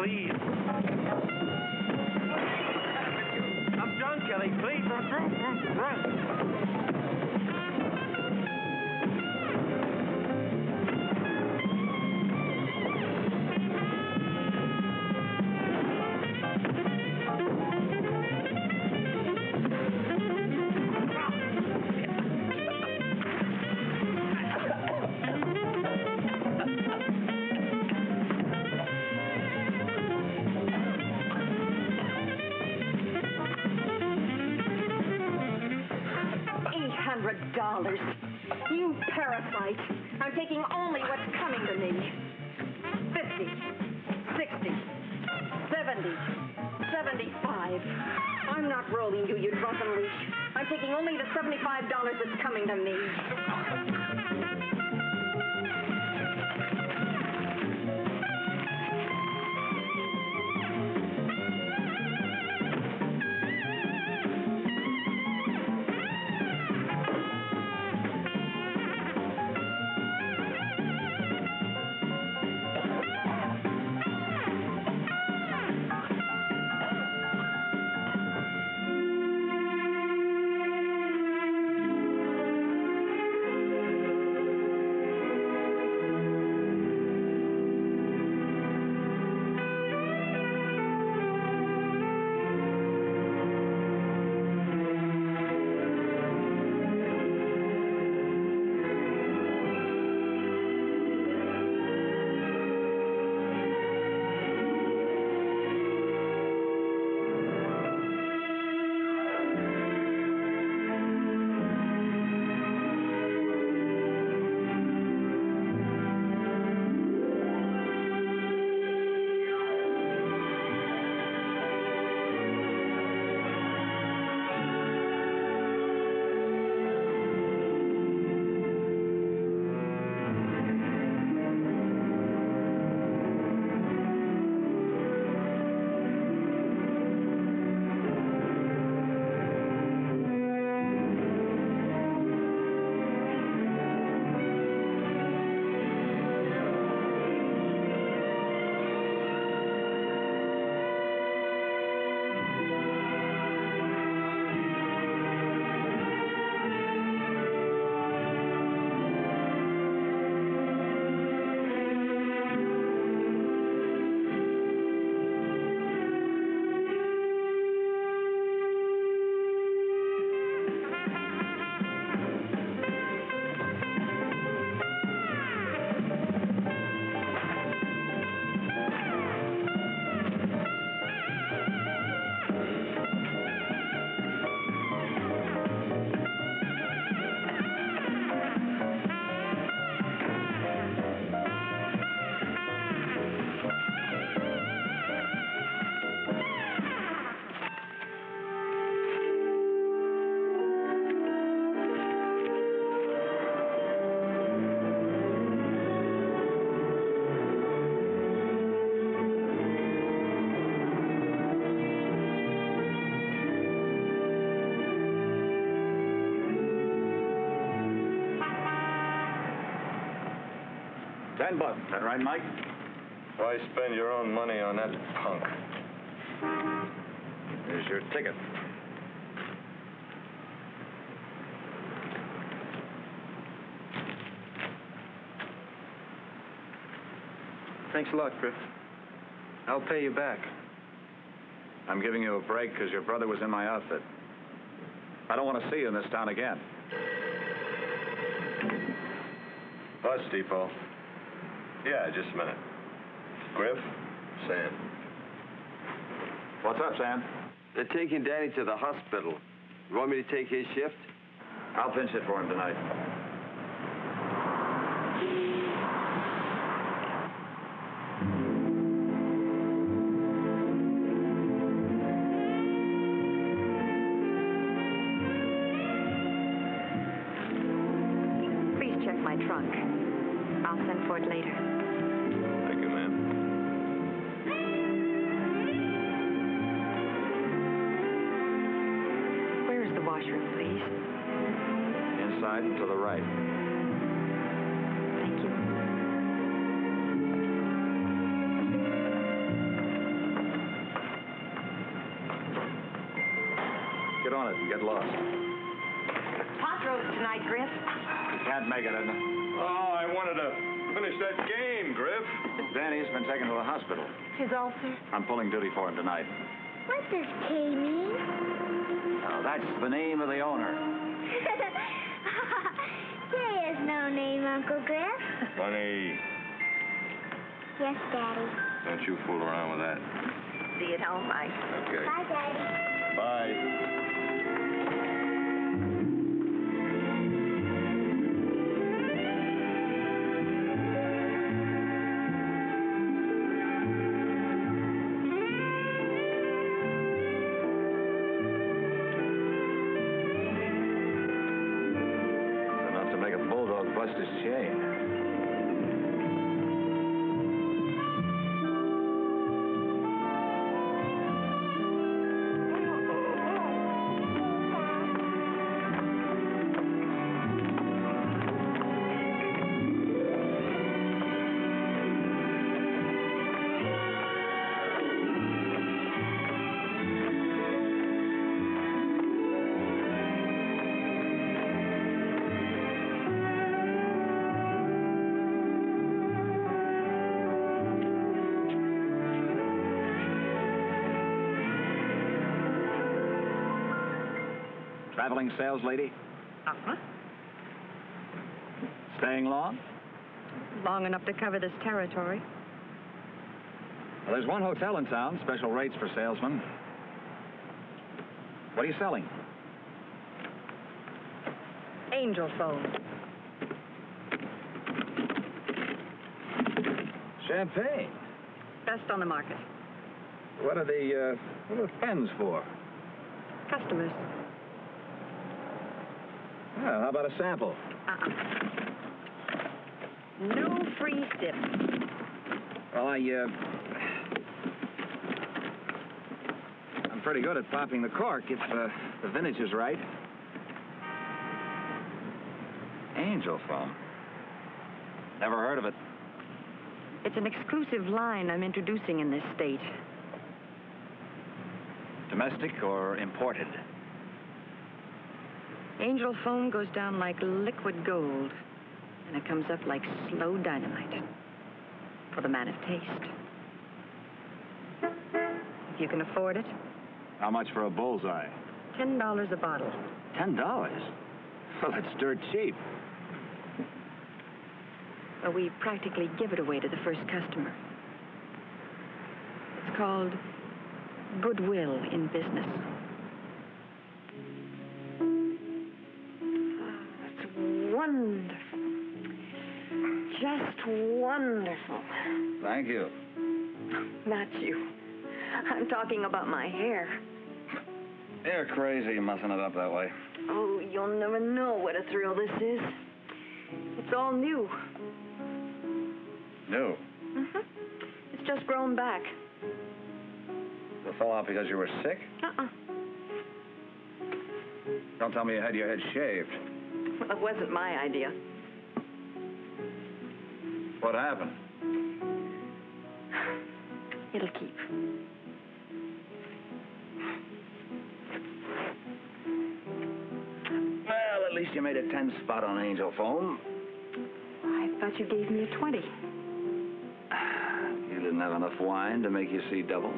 please. I'm drunk, Kelly, please. I'm drunk. $800. You parasite. I'm taking only what's coming to me. 50, 60, 70, 75. I'm not rolling you, you drunken leech. I'm taking only the $75 that's coming to me. $10. Is that right, Mike? Why spend your own money on that punk? Here's your ticket. Thanks a lot, Griff. I'll pay you back. I'm giving you a break because your brother was in my outfit. I don't want to see you in this town again. Bus depot. Yeah, just a minute. Griff? Sam. What's up, Sam? They're taking Danny to the hospital. You want me to take his shift? I'll pinch it for him tonight. Please check my trunk. I'll send for it later. Thank you, ma'am. Where is the washroom, please? Inside and to the right. Thank you. on it and get lost. Pot roast tonight, Griff. You can't make it, Edna. Oh, I wanted to finish that game, Griff. Danny's been taken to the hospital. His ulcer. I'm pulling duty for him tonight. What does K mean? Oh, that's the name of the owner. K has no name, Uncle Griff. Honey, Yes, Daddy. don't you fool around with that. See you at home, Mike. Okay. Bye, Daddy. Bye. It's enough to make a bulldog bust his chain. Traveling sales lady? Uh-huh. Staying long? Long enough to cover this territory. Well, there's one hotel in town, special rates for salesmen. What are you selling? Angel phone. Champagne. Best on the market. What are the pens for? Customers. Well, how about a sample? No free sip. Well, I'm pretty good at popping the cork if the vintage is right. Angel foam. Never heard of it. It's an exclusive line I'm introducing in this state. Domestic or imported? Angel foam goes down like liquid gold, and it comes up like slow dynamite. For the man of taste. If you can afford it, How much for a bullseye? $10 a bottle. $10? Well, that's dirt cheap. But we practically give it away to the first customer. It's called goodwill in business. It's wonderful. Just wonderful. Thank you. Not you. I'm talking about my hair. You're crazy mussing it up that way. Oh, you'll never know what a thrill this is. It's all new. New? Mm-hmm. It's just grown back. It fell out because you were sick? Uh-uh. Don't tell me you had your head shaved. Well, it wasn't my idea. What happened? It'll keep. Well, at least you made a 10 spot on Angel Foam. I thought you gave me a 20. You didn't have enough wine to make you see double.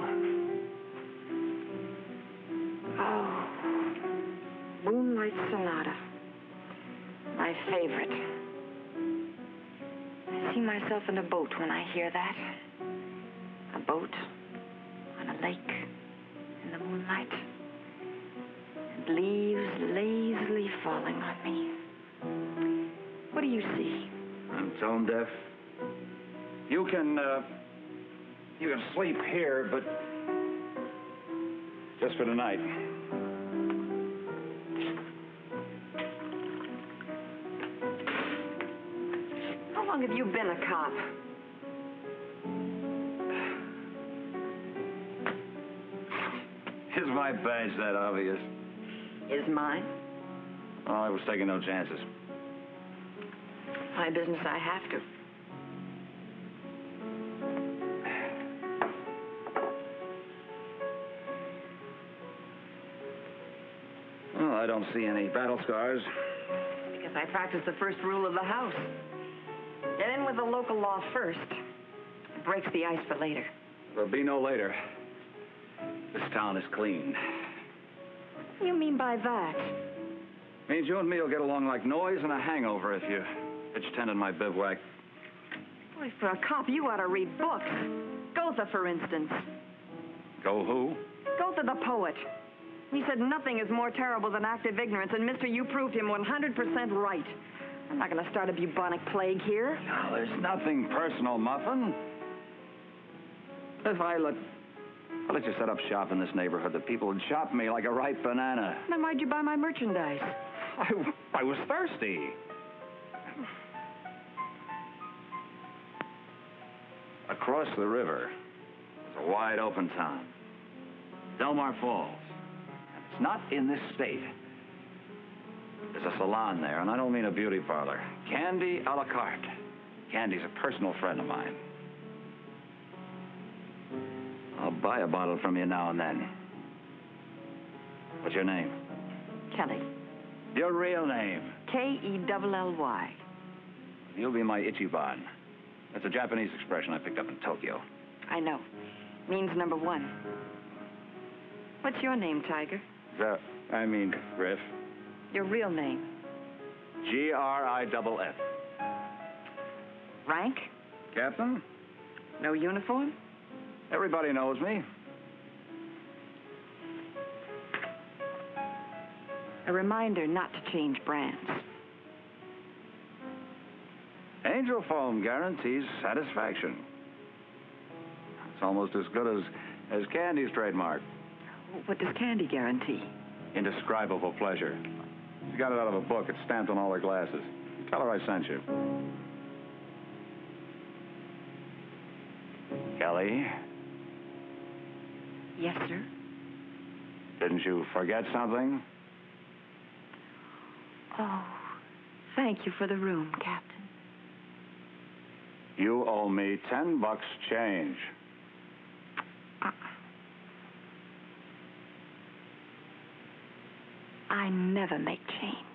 Oh, Moonlight Sonata. My favorite. I see myself in a boat when I hear that. A boat on a lake in the moonlight. And leaves lazily falling on me. What do you see? I'm tone deaf. You can sleep here, but just for tonight. How long have you been a cop? Is my badge that obvious? Is mine. Oh, I was taking no chances. My business, I have to. I don't see any battle scars. Because I practice the first rule of the house. Get in with the local law first. It breaks the ice for later. There'll be no later. This town is clean. What do you mean by that? Means you and me will get along like noise and a hangover if you pitch tent in my bivouac. Boy, for a cop, you ought to read books. Goethe, for instance. Go who? Goethe the poet. He said nothing is more terrible than active ignorance, and mister, you proved him 100% right. I'm not going to start a bubonic plague here. No, there's nothing personal, Muffin. If I let you set up shop in this neighborhood, the people would chop me like a ripe banana. Then why'd you buy my merchandise? I was thirsty. Across the river is a wide open town. Delmar Falls. And it's not in this state. There's a salon there, and I don't mean a beauty parlor. Candy a la carte. Candy's a personal friend of mine. I'll buy a bottle from you now and then. What's your name? Kelly. Your real name? Kelly. You'll be my Ichiban. That's a Japanese expression I picked up in Tokyo. I know. Means number one. What's your name, Tiger? Griff. Your real name? Griff. Rank? Captain? No uniform? Everybody knows me. A reminder not to change brands. Angel foam guarantees satisfaction. It's almost as good as Candy's trademark. What does Candy guarantee? Indescribable pleasure. She got it out of a book. It's stamped on all her glasses. Tell her I sent you. Kelly, Yes, sir. didn't you forget something? Oh, thank you for the room, Captain. You owe me $10 change. I never make change.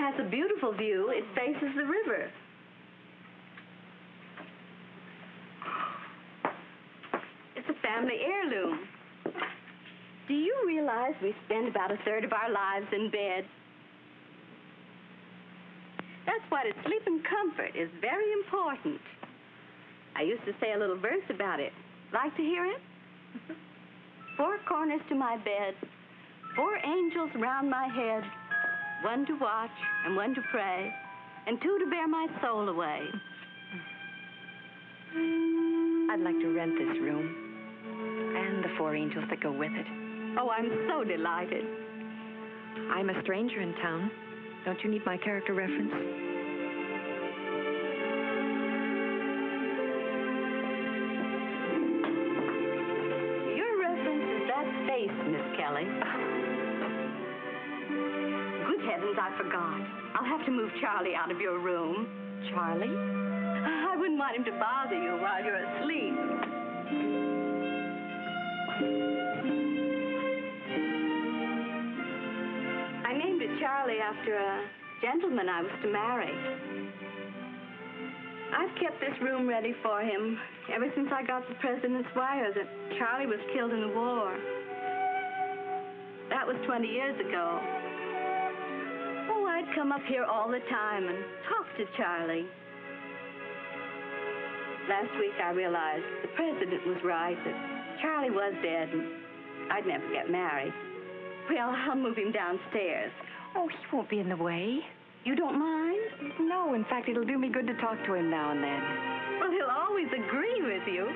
has a beautiful view. It faces the river. It's a family heirloom. Do you realize we spend about a third of our lives in bed? That's why to sleep in comfort is very important. I used to say a little verse about it. Like to hear it? 4 corners to my bed, 4 angels round my head, 1 to watch and 1 to pray, and 2 to bear my soul away. I'd like to rent this room and the 4 angels that go with it. Oh, I'm so delighted. I'm a stranger in town. Don't you need my character reference? Your reference is that face, Miss Kelly. Good heavens, I forgot. I'll have to move Charlie out of your room. Charlie? I wouldn't want him to bother you while you're asleep. I named it Charlie after a gentleman I was to marry. I've kept this room ready for him ever since I got the president's wire that Charlie was killed in the war. That was 20 years ago. Oh, I'd come up here all the time and talk to Charlie. Last week I realized the president was right, that Charlie was dead and I'd never get married. Well, I'll move him downstairs. Oh, he won't be in the way. You don't mind? No, in fact, it'll do me good to talk to him now and then. Well, he'll always agree with you.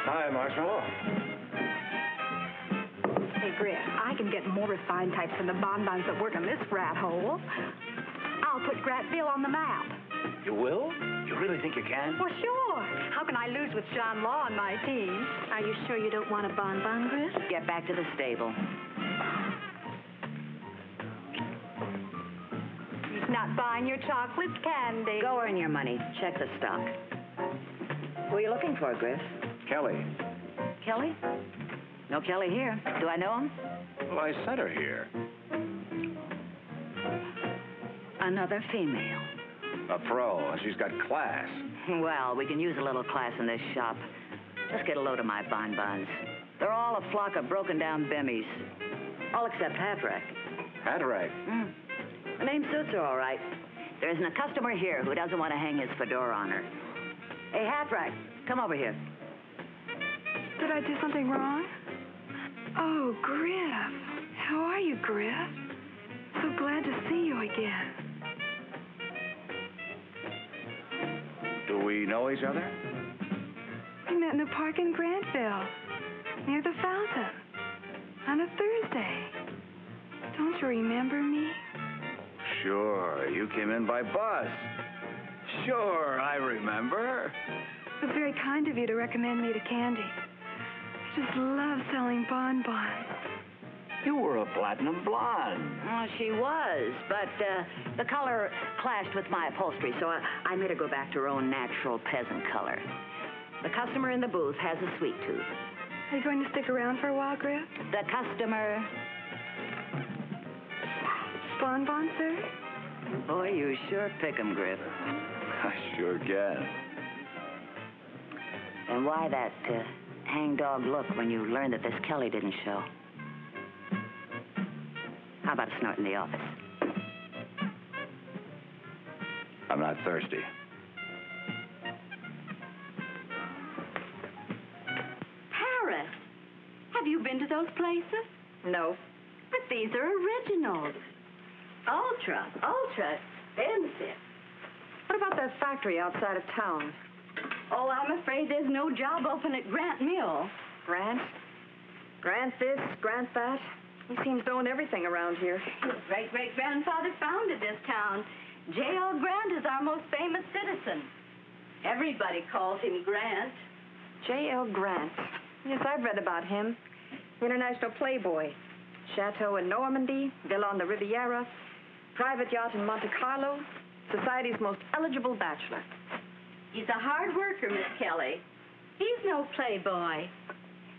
Hi, Marshmallow. Hey, Griff, I can get more refined types than the bonbons that work in this rat hole. I'll put Grantville on the map. You will? You really think you can? Well, sure. How can I lose with John Law on my team? Are you sure you don't want a bonbon, Griff? Get back to the stable. He's not buying your chocolates, Candy. Go earn your money. Check the stock. Who are you looking for, Griff? Kelly. Kelly? No Kelly here. Do I know him? Well, I sent her here. Another female. A pro, and she's got class. Well, we can use a little class in this shop. Just get a load of my bonbons. They're all a flock of broken-down bimmies. All except Hatrack. Hatrack? The name suits her all right. There isn't a customer here who doesn't want to hang his fedora on her. Hey, Hatrack, come over here. Did I do something wrong? Oh, Griff. How are you, Griff? So glad to see you again. Do we know each other? We met in the park in Grantville, near the fountain, on a Thursday. Don't you remember me? Sure, you came in by bus. Sure, I remember. It was very kind of you to recommend me to Candy. I just love selling bonbons. You were a platinum blonde. Oh, she was, but the color clashed with my upholstery, so I made her go back to her own natural peasant color. The customer in the booth has a sweet tooth. Are you going to stick around for a while, Griff? The customer... Bonbon, sir? Boy, you sure pick 'em, Griff. I sure can. And why that hangdog look when you learned that this Kelly didn't show? How about a snort in the office? I'm not thirsty. Paris. Have you been to those places? No. But these are originals. Ultra expensive. What about that factory outside of town? Oh, I'm afraid there's no job open at Grant Mill. Grant? Grant this, Grant that? He seems to own everything around here. His great-great-grandfather founded this town. J.L. Grant is our most famous citizen. Everybody calls him Grant. J.L. Grant. Yes, I've read about him. International playboy. Chateau in Normandy, villa on the Riviera, private yacht in Monte Carlo, society's most eligible bachelor. He's a hard worker, Miss Kelly. He's no playboy.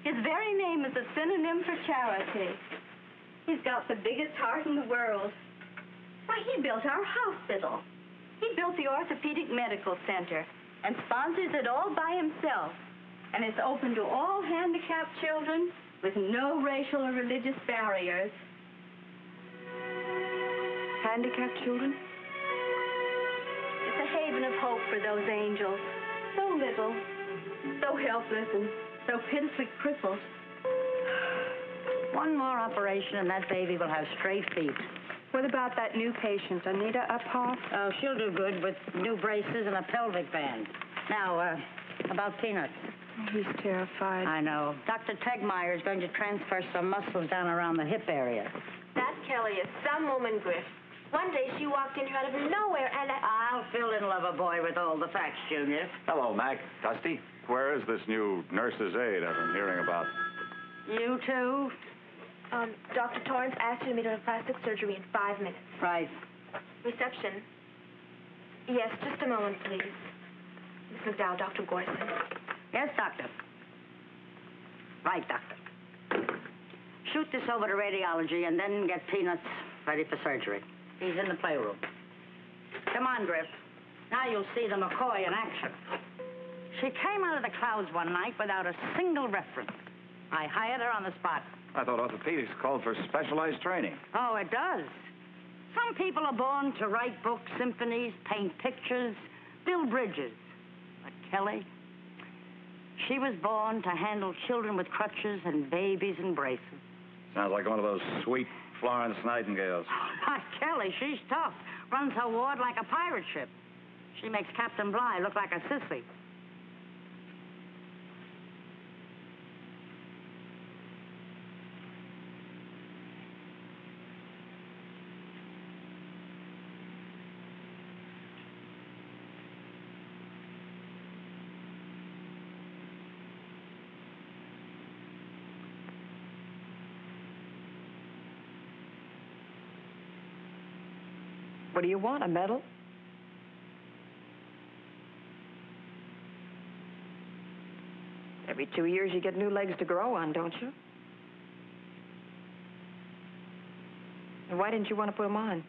His very name is a synonym for charity. He's got the biggest heart in the world. Why, he built our hospital. He built the Orthopedic Medical Center and sponsors it all by himself. And it's open to all handicapped children with no racial or religious barriers. Handicapped children? It's a haven of hope for those angels. So little, so helpless, and so pitifully crippled. One more operation and that baby will have straight feet. What about that new patient, Anita Uphoff? Oh, she'll do good with new braces and a pelvic band. Now, about Peanuts. He's terrified. I know. Dr. Tegmeyer is going to transfer some muscles down around the hip area. That Kelly is some woman, Griff. One day she walked in here out of nowhere and I'll fill in, lover boy, with all the facts, Junior. Hello, Mac. Dusty. Where is this new nurse's aide I've been hearing about? You too? Dr. Torrance asked you to meet her in plastic surgery in 5 minutes. Right. Reception. Yes, just a moment, please. Miss McDowell, Dr. Gorson. Yes, doctor. Right, doctor. Shoot this over to radiology and then get Peanuts ready for surgery. He's in the playroom. Come on, Griff. Now you'll see the McCoy in action. She came out of the clouds one night without a single reference. I hired her on the spot. I thought orthopedics called for specialized training. Oh, it does. Some people are born to write books, symphonies, paint pictures, build bridges. But Kelly, she was born to handle children with crutches and babies in braces. Sounds like one of those sweet Florence Nightingales. My Kelly, she's tough. Runs her ward like a pirate ship. She makes Captain Bligh look like a sissy. What do you want, a medal? Every 2 years you get new legs to grow on, don't you? And why didn't you want to put them on?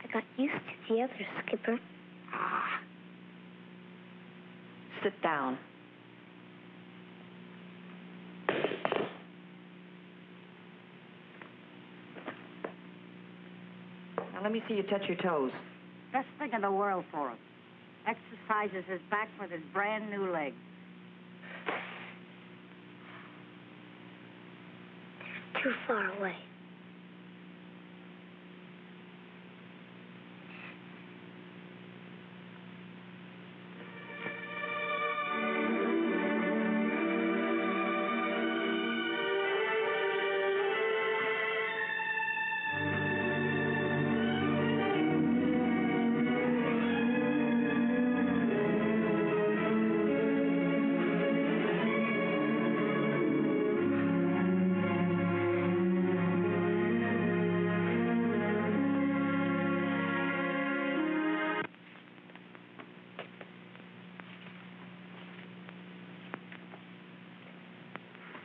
I got used to the others, Skipper. Ah. Sit down. Now, let me see you touch your toes. Best thing in the world for him. Exercises his back with his brand new legs. Too far away.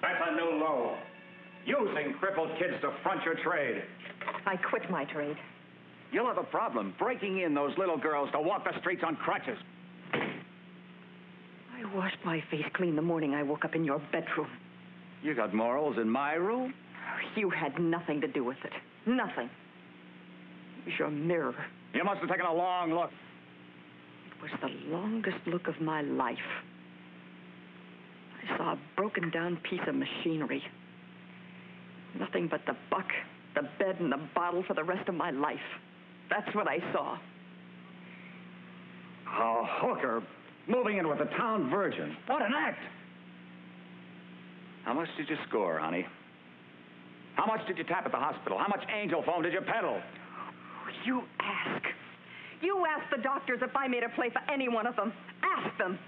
That's a new low. Using crippled kids to front your trade. I quit my trade. You'll have a problem breaking in those little girls to walk the streets on crutches. I washed my face clean the morning I woke up in your bedroom. You got morals in my room? You had nothing to do with it. Nothing. It was your mirror. You must have taken a long look. It was the longest look of my life. I saw a broken down piece of machinery. Nothing but the buck, the bed, and the bottle for the rest of my life. That's what I saw. A hooker moving in with a town virgin. What an act! How much did you score, honey? How much did you tap at the hospital? How much angel foam did you peddle? You ask. You ask the doctors if I made a play for any one of them. Ask them.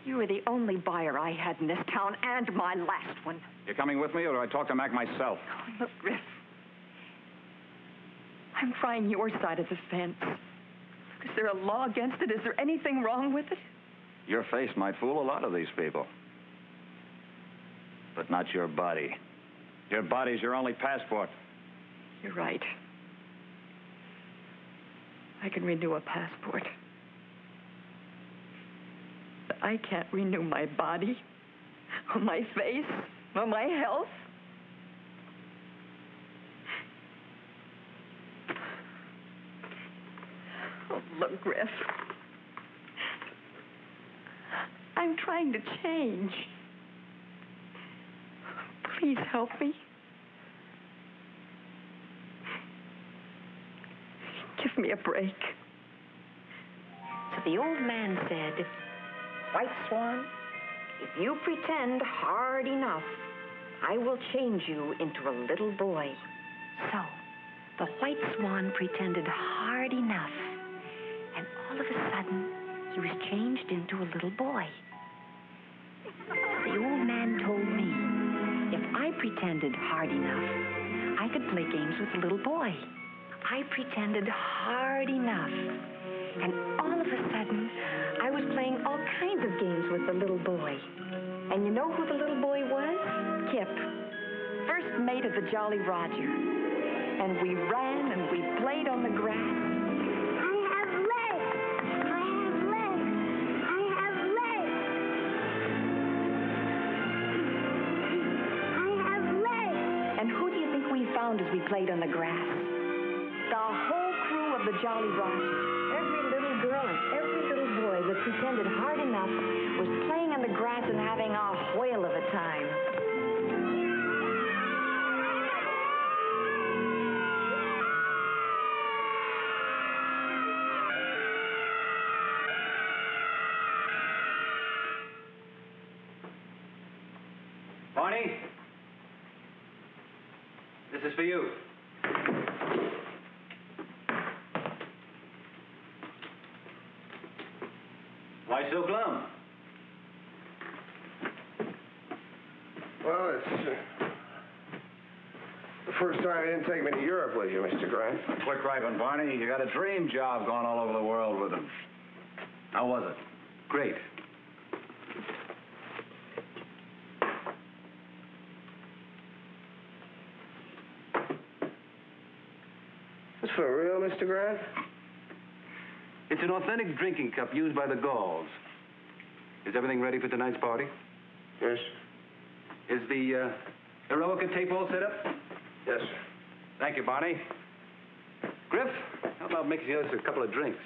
You were the only buyer I had in this town, and my last one. You coming with me, or do I talk to Mac myself? Oh, look, Griff. I'm trying your side of the fence. Is there a law against it? Is there anything wrong with it? Your face might fool a lot of these people. But not your body. Your body's your only passport. You're right. I can renew a passport. But I can't renew my body, or my face, or my health. Oh, look, Griff. I'm trying to change. Please help me. Give me a break. So the old man said, White Swan, if you pretend hard enough, I will change you into a little boy. So the White Swan pretended hard enough, and all of a sudden, he was changed into a little boy. The old man told me if I pretended hard enough, I could play games with the little boy. I pretended hard enough, and all of a sudden, I was playing all kinds of games with the little boy. And you know who the little boy was? Kip, first mate of the Jolly Roger. And we ran and we played on the grass. I have legs. I have legs. I have legs. I have legs. And who do you think we found as we played on the grass? The whole crew of the Jolly Roger. Every little girl and every little boy that pretended hard enough was playing on the grass and having a whale of a time. Barney? This is for you. Why so glum? Well, it's the first time you didn't take me to Europe with you, Mr. Grant. Quick right one, Barney. You got a dream job going all over the world with him. How was it? Great. This for real, Mr. Grant? It's an authentic drinking cup used by the Gauls. Is everything ready for tonight's party? Yes. Is the Heroica tape all set up? Yes, sir. Thank you, Barney. Griff, how about mixing us a couple of drinks?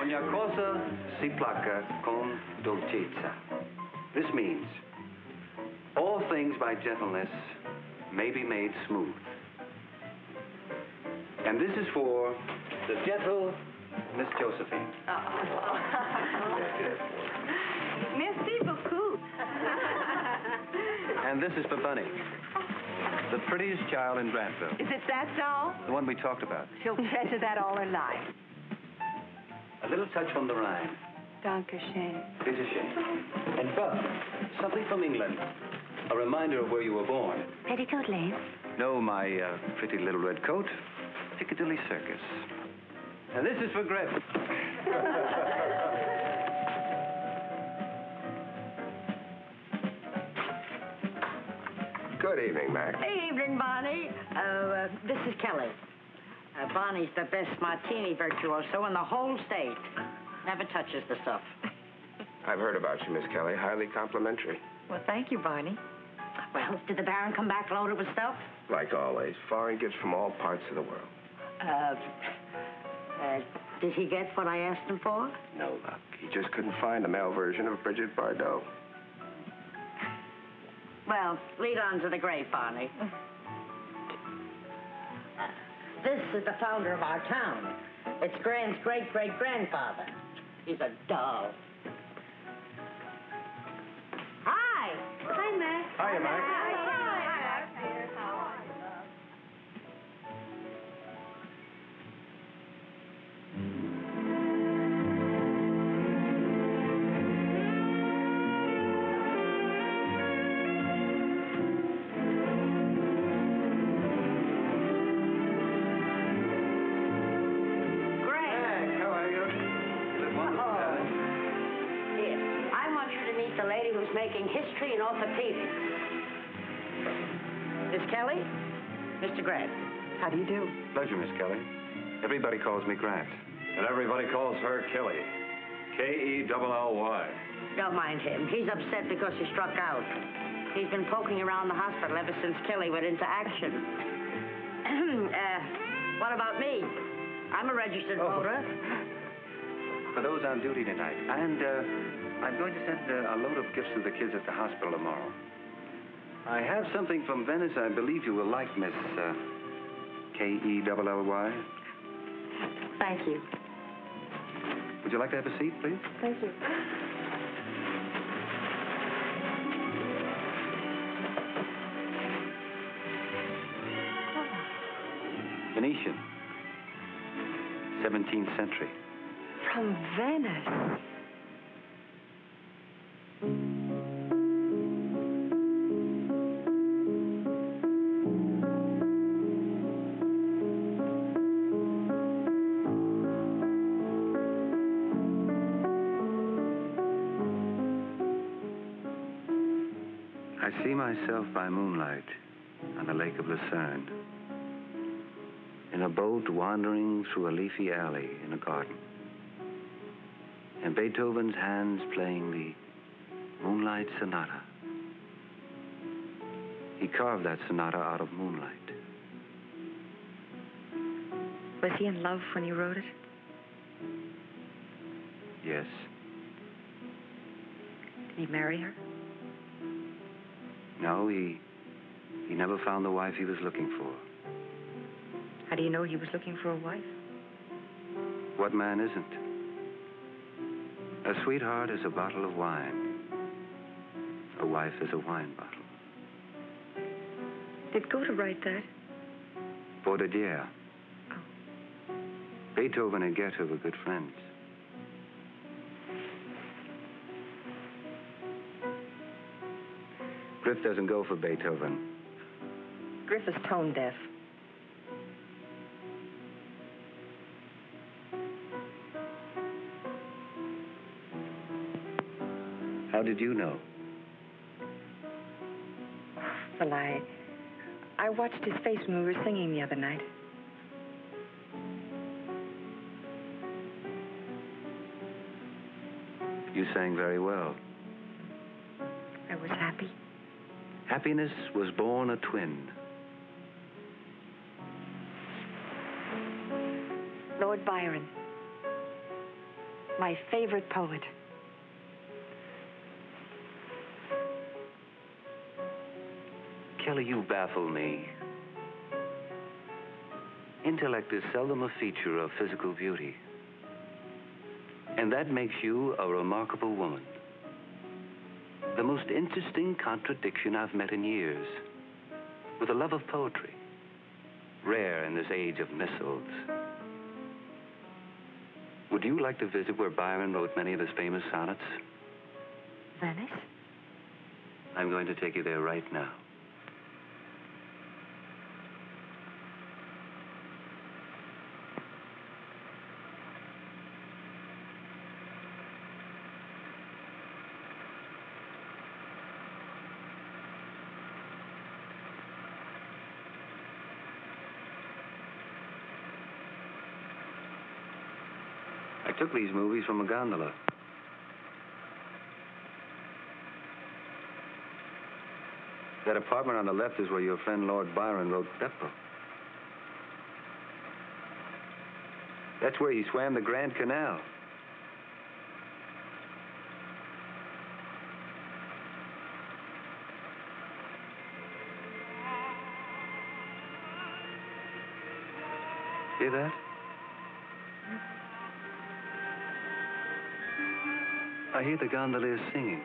Ogni cosa si placa con dolcezza. This means all things by gentleness may be made smooth. And this is for the gentle Miss Josephine. Merci beaucoup. And this is for Bunny, the prettiest child in Grantville. Is it that doll? The one we talked about. She'll treasure that all her life. A little touch from the Rhine. Dankeschön. Bitte schön. And Bub, something from England. A reminder of where you were born. Petticoat Lane. No, my pretty little red coat. Piccadilly Circus. And this is for Griff. Good evening, Mac. Hey, evening, Bonnie. This is Kelly. Bonnie's the best martini virtuoso in the whole state. Never touches the stuff. I've heard about you, Miss Kelly. Highly complimentary. Well, thank you, Barney. Well, did the Baron come back loaded with stuff? Like always, foreign gifts from all parts of the world. Did he get what I asked him for? No luck. He just couldn't find a male version of Bridget Bardot. Well, lead on to the grave, Barney. This is the founder of our town. It's Grand's great-great-grandfather. He's a doll. Hi. Hi, Mac. Hiya, Mac. Making history in orthopedics. Miss Kelly, Mr. Grant. How do you do? Pleasure, Miss Kelly. Everybody calls me Grant. And everybody calls her Kelly. Kelly. Don't mind him. He's upset because he struck out. He's been poking around the hospital ever since Kelly went into action. What about me? I'm a registered voter. For those on duty tonight. And I'm going to send a load of gifts to the kids at the hospital tomorrow. I have something from Venice I believe you will like, Miss Kelly. Thank you. Would you like to have a seat, please? Thank you. Venetian. 17th century. From Venice. I see myself by moonlight on the Lake of Lucerne, in a boat wandering through a leafy alley in a garden, and Beethoven's hands playing the Moonlight Sonata. He carved that sonata out of moonlight. Was he in love when he wrote it? Yes. Did he marry her? No, he never found the wife he was looking for. How do you know he was looking for a wife? What man isn't? A sweetheart is a bottle of wine. A wife is a wine bottle. Did Goethe write that? Baudelaire. Oh. Beethoven and Goethe were good friends. Griff doesn't go for Beethoven. Griff is tone deaf. How did you know? Well, I watched his face when we were singing the other night. You sang very well. I was happy. Happiness was born a twin. Lord Byron. My favorite poet. Kelly, you baffle me. Intellect is seldom a feature of physical beauty. And that makes you a remarkable woman. The most interesting contradiction I've met in years. With a love of poetry. Rare in this age of missiles. Would you like to visit where Byron wrote many of his famous sonnets? Venice? I'm going to take you there right now. I took these movies from a gondola. That apartment on the left is where your friend Lord Byron wrote Beppo. That's where he swam the Grand Canal. Hear that? I hear the gondoliers singing.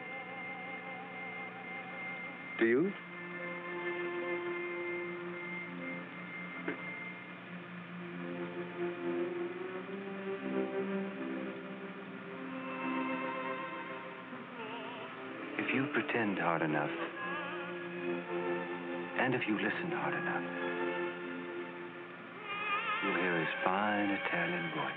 Do you? If you pretend hard enough, and if you listen hard enough, you'll hear his fine Italian voice.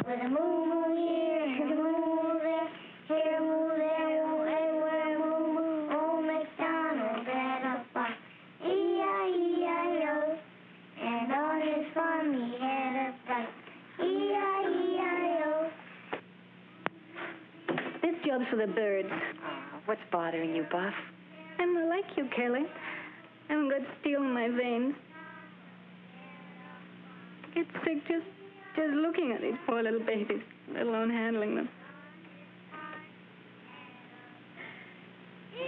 With a moo here, a moo there, here a moo there, moo everywhere, moo moo. Old MacDonald had a farm, E-I-E-I-O, and on his farm he had a pipe, E-I-E-I-O. This job's for the birds. What's bothering you, Buff? I'm like you, Kelly. I haven't got steel in my veins. I get sick just looking at these poor little babies, let alone handling them.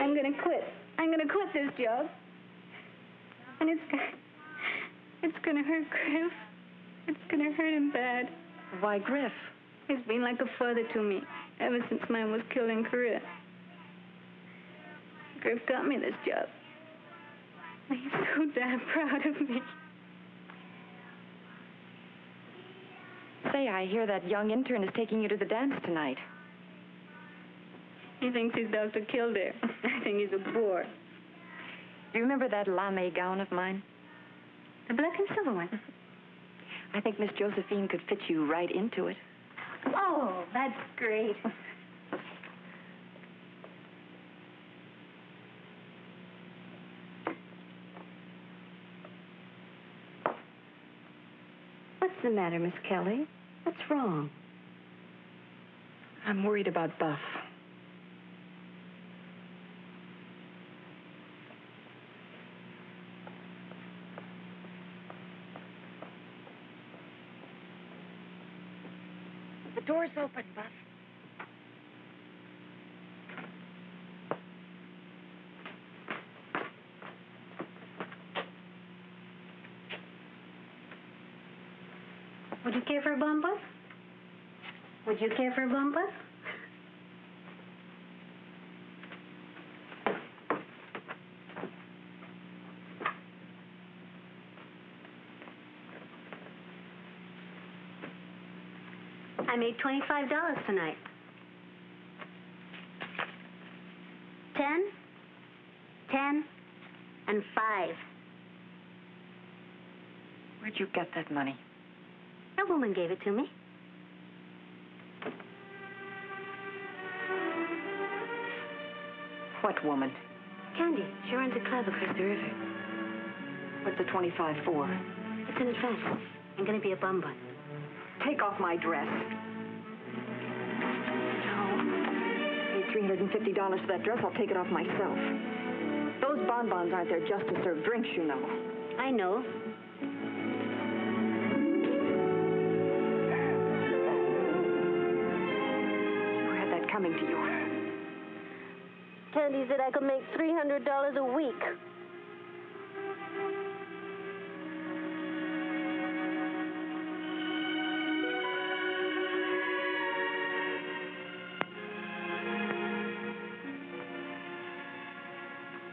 I'm gonna quit. I'm gonna quit this job. And it's gonna hurt Griff. It's gonna hurt him bad. Why, Griff? He's been like a father to me ever since mine was killed in Korea. Griff got me this job. He's so damn proud of me. Say, I hear that young intern is taking you to the dance tonight. He thinks he's Dr. Kildare. I think he's a bore. Do you remember that lame gown of mine? The black and silver one. I think Miss Josephine could fit you right into it. Oh, that's great. What's the matter, Miss Kelly? What's wrong? I'm worried about Buff. The door's open, Buff. Would you care for a bum, Buff? Would you care for a bum, Buff? I made $25 tonight. 10, 10, and 5. Where'd you get that money? A woman gave it to me. What woman? Candy. She runs a club across the river. What's the 25 for? It's an advance. I'm going to be a bum butt. Take off my dress. No. Paid $350 for that dress. I'll take it off myself. Those bonbons aren't there just to serve drinks, you know. I know. You had that coming to you. Candy said I could make $300 a week.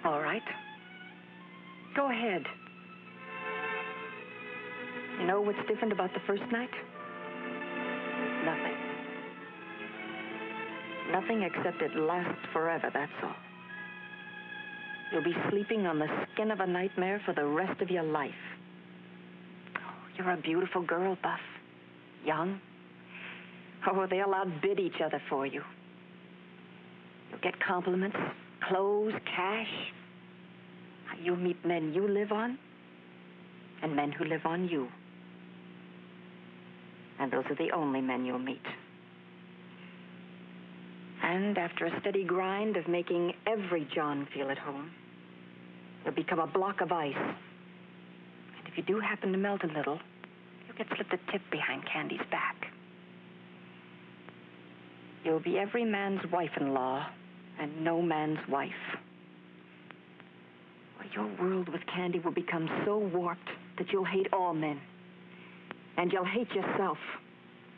All right. Go ahead. You know what's different about the first night? Nothing. Nothing except it lasts forever, that's all. You'll be sleeping on the skin of a nightmare for the rest of your life. Oh, you're a beautiful girl, Buff. Young. Oh, they'll outbid each other for you. You'll get compliments, clothes, cash. You'll meet men you live on, and men who live on you. And those are the only men you'll meet. And after a steady grind of making every John feel at home, you'll become a block of ice. And if you do happen to melt a little, you'll get slipped a tip behind Candy's back. You'll be every man's wife-in-law and no man's wife. Well, your world with Candy will become so warped that you'll hate all men. And you'll hate yourself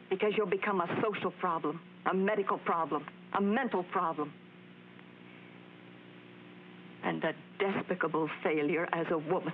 because you'll become a social problem, a medical problem, a mental problem, and a despicable failure as a woman.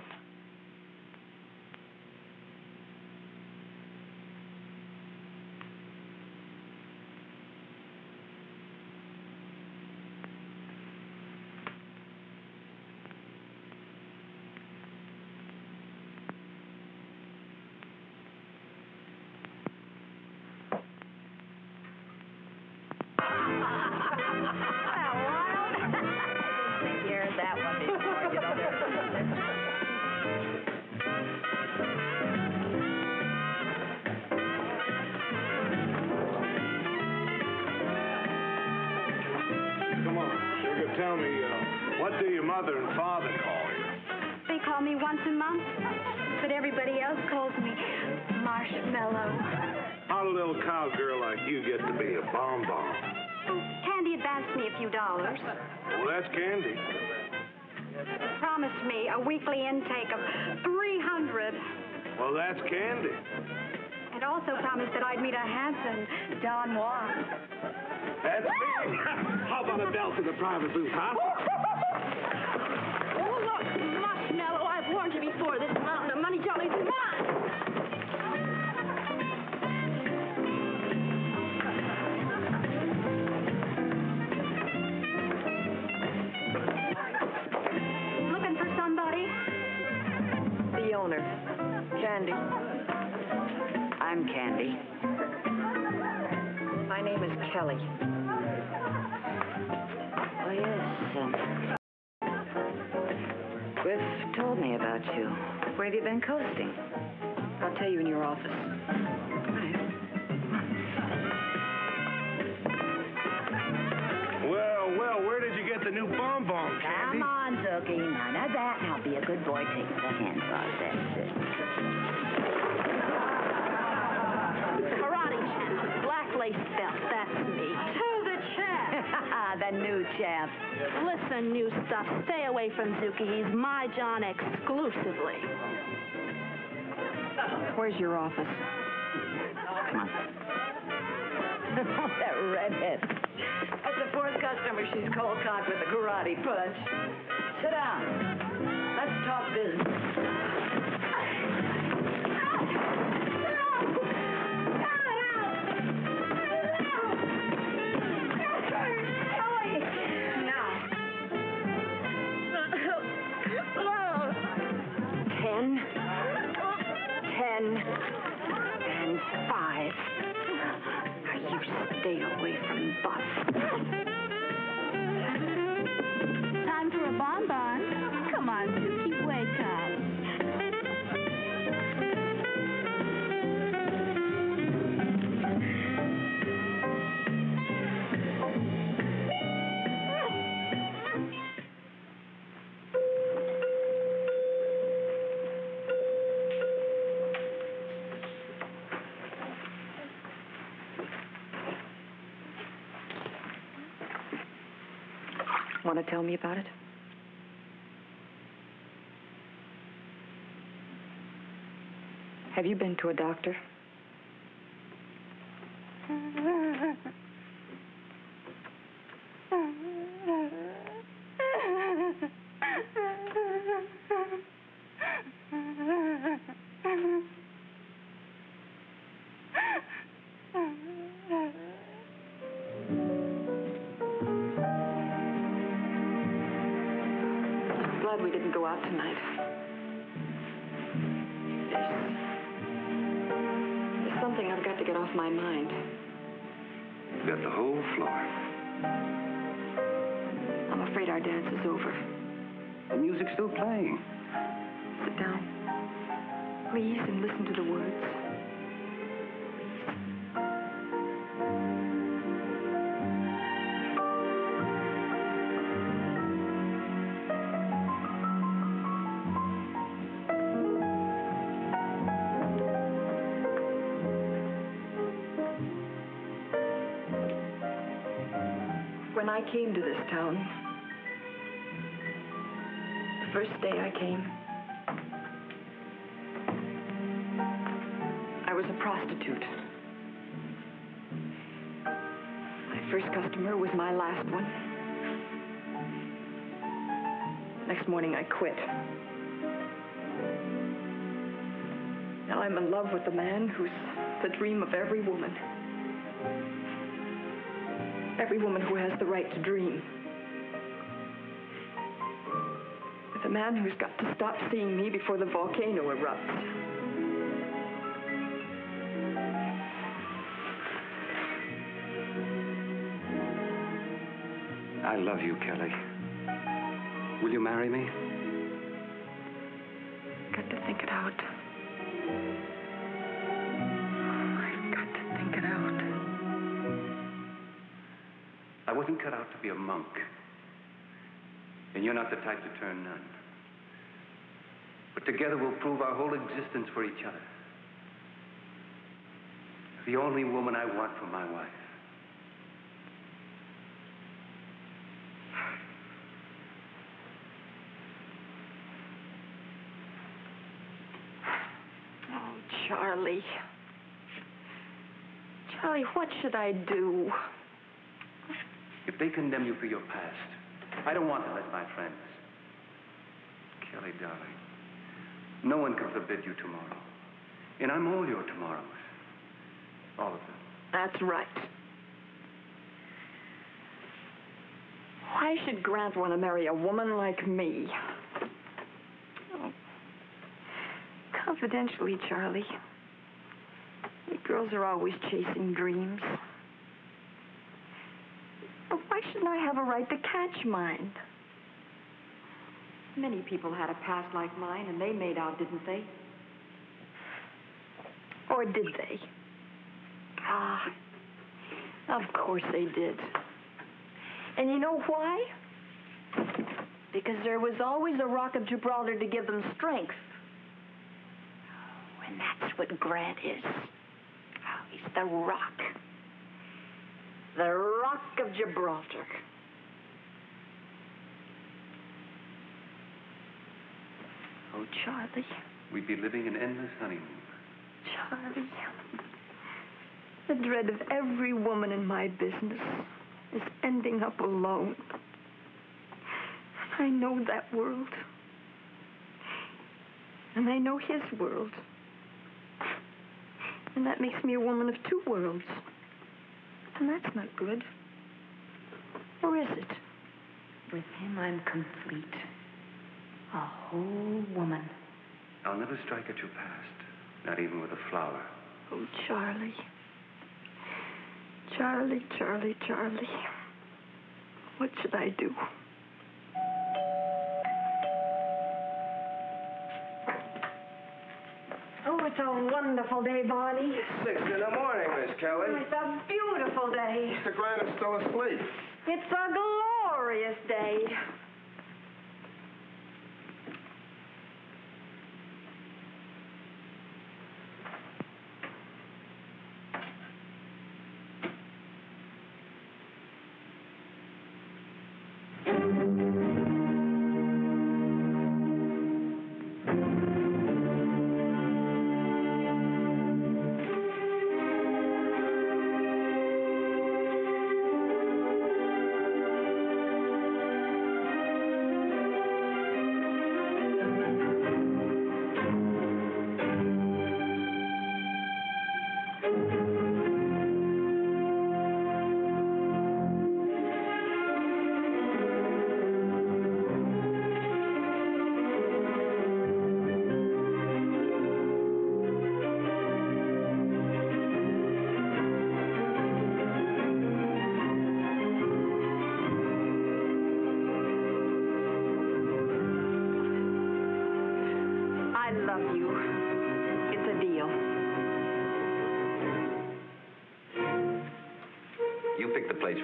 Tell me, what do your mother and father call you? They call me once a month, but everybody else calls me Marshmallow. How'd a little cowgirl like you get to be a bonbon? Candy advanced me a few dollars. Well, that's Candy. Promised me a weekly intake of $300. Well, that's Candy. And also promised that I'd meet a handsome Don Juan. That's me. How about a belt to the private booth, huh? Oh, look, Marshmallow, I've warned you before. This mountain of money jolly's mine. Candy. I'm Candy. My name is Kelly. Oh, yes. Griff told me about you. Where have you been coasting? I'll tell you in your office. Well, where did you get the new bonbon, Candy? Come on, Zookie. None of that. Now be a good boy. Take the hands off. That's it. Karate champ, black lace belt, that's me. To the champ. The new champ. Listen, new stuff, stay away from Zuki. He's my John exclusively. Where's your office? Come on. That redhead. That's the fourth customer she's cold cocked with a karate punch. Sit down. Let's talk business. And 5. Now you stay away from Buff. Time for a bonbon. Come on, Suki, wake up. Want to tell me about it? Have you been to a doctor? Glad we didn't go out tonight. There's something I've got to get off my mind. You got the whole floor. I'm afraid our dance is over. The music's still playing. Sit down, please, and listen to the words. When I came to this town, the first day I came, I was a prostitute. My first customer was my last one. Next morning I quit. Now I'm in love with the man who's the dream of every woman. Every woman who has the right to dream. With a man who's got to stop seeing me before the volcano erupts. I love you, Kelly. Will you marry me? Got to think it out. I've got to think it out. I wasn't cut out to be a monk. And you're not the type to turn nun. But together we'll prove our whole existence for each other. The only woman I want for my wife. Oh, Charlie. Charlie, what should I do? If they condemn you for your past, I don't want them as my friends. Kelly, darling, no one can forbid you tomorrow. And I'm all your tomorrows. All of them. That's right. Why should Grant want to marry a woman like me? Oh. Confidentially, Charlie. We girls are always chasing dreams. But why shouldn't I have a right to catch mine? Many people had a past like mine, and they made out, didn't they? Or did they? Ah, of course they did. And you know why? Because there was always a rock of Gibraltar to give them strength. And that's what Grant is. Oh, he's the rock. The Rock of Gibraltar. Oh, Charlie. We'd be living an endless honeymoon. Charlie. The dread of every woman in my business is ending up alone. I know that world. And I know his world. And that makes me a woman of two worlds. And that's not good. Or is it? With him, I'm complete. A whole woman. I'll never strike at your past, not even with a flower. Oh, Charlie. Charlie, Charlie, Charlie. What should I do? Oh, it's a wonderful day, Barney. 6 in the morning, Miss Kelly. It's a beautiful day. Mr. Grant is still asleep. It's a glorious day.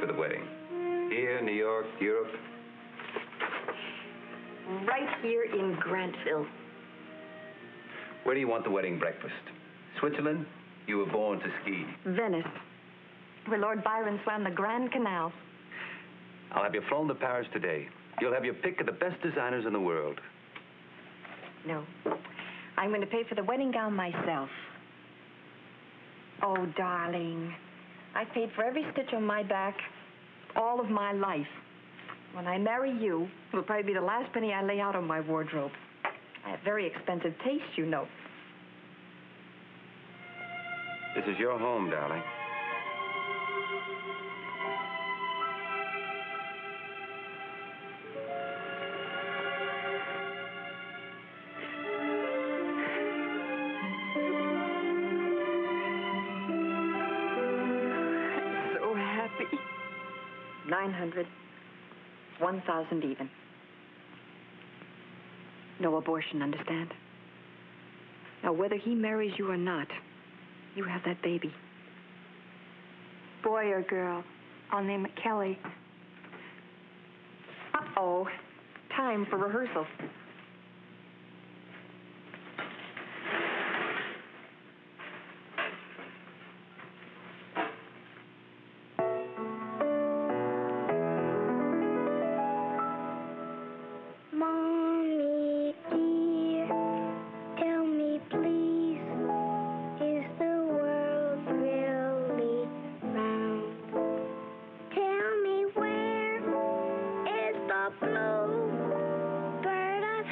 For the wedding. Here, New York, Europe? Right here in Grantville. Where do you want the wedding breakfast? Switzerland? You were born to ski. Venice, where Lord Byron swam the Grand Canal. I'll have you flown to Paris today. You'll have your pick of the best designers in the world. No. I'm going to pay for the wedding gown myself. Oh, darling. I paid for every stitch on my back all of my life. When I marry you, it'll probably be the last penny I lay out on my wardrobe. I have very expensive taste, you know. This is your home, darling. I'm so happy. 900, 1,000 even. No abortion, understand? Now, whether he marries you or not, you have that baby. Boy or girl? I'll name it Kelly. Uh-oh. Time for rehearsal. Mommy dear, tell me please, is the world really round? Tell me where is the blue bird I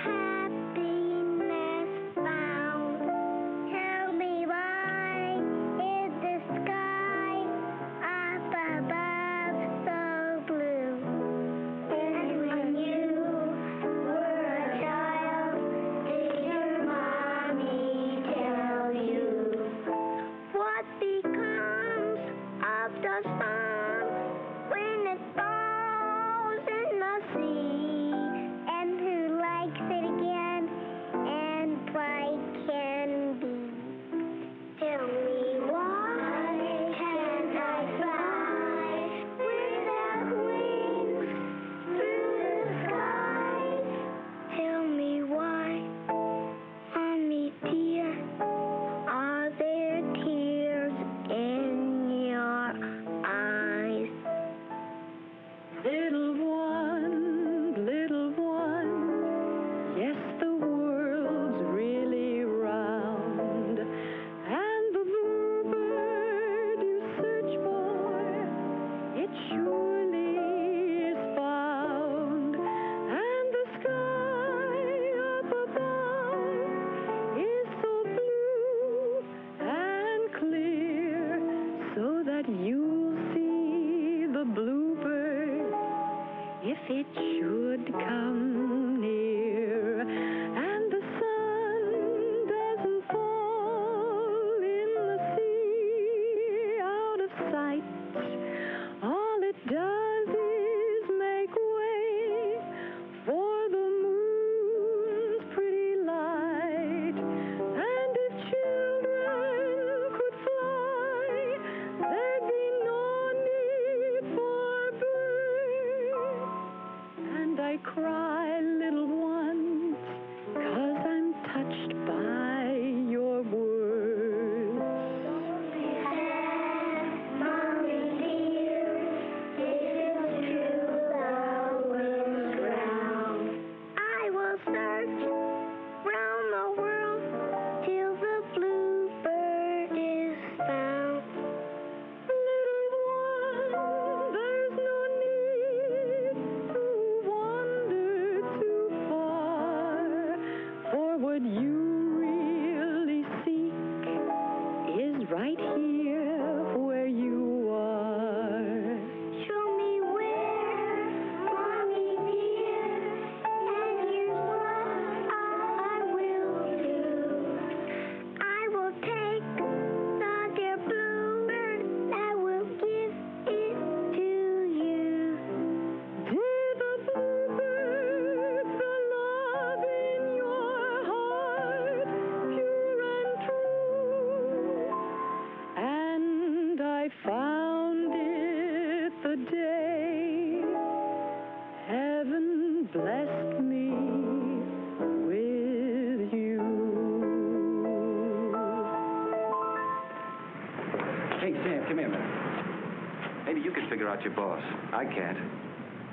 you can figure out your boss. I can't.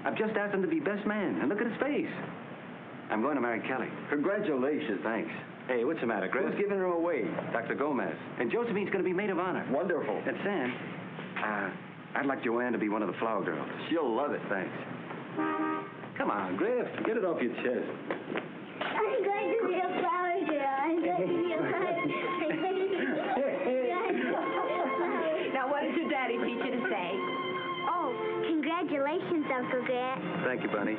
I've just asked him to be best man, and look at his face. I'm going to marry Kelly. Congratulations. Thanks. Hey, what's the matter, Griff? Who's giving her away? Dr. Gomez. And Josephine's going to be maid of honor. Wonderful. And Sam, I'd like Joanne to be one of the flower girls. She'll love it. Thanks. Come on, Griff. Get it off your chest. I'm going to be a flower girl. I'm going to be a flower girl. Now, what did your daddy teach you to say? Oh, congratulations, Uncle Grant. Thank you, Bunny.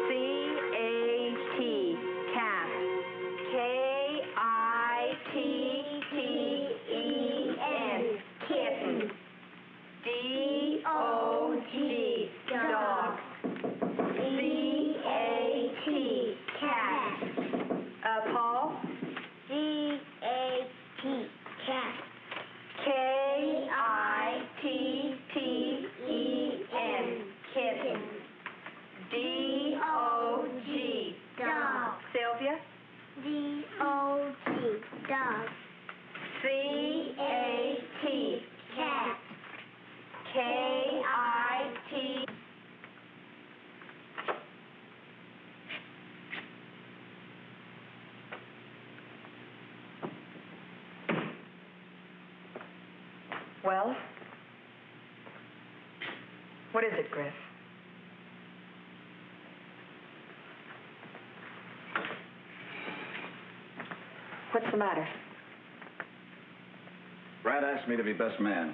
C-A-T, cat. K-I-T-T-E-N, kitten. D-O-G, dog. C-A-T, cat. Paul? C-A-T, cat. K-I-T-T-E-N, kitten. D-O-G, dog. Sylvia? D-O-G, dog. C-A-T, cat. K-I-T. Well? What is it, Griff? What's the matter? Brad asked me to be best man.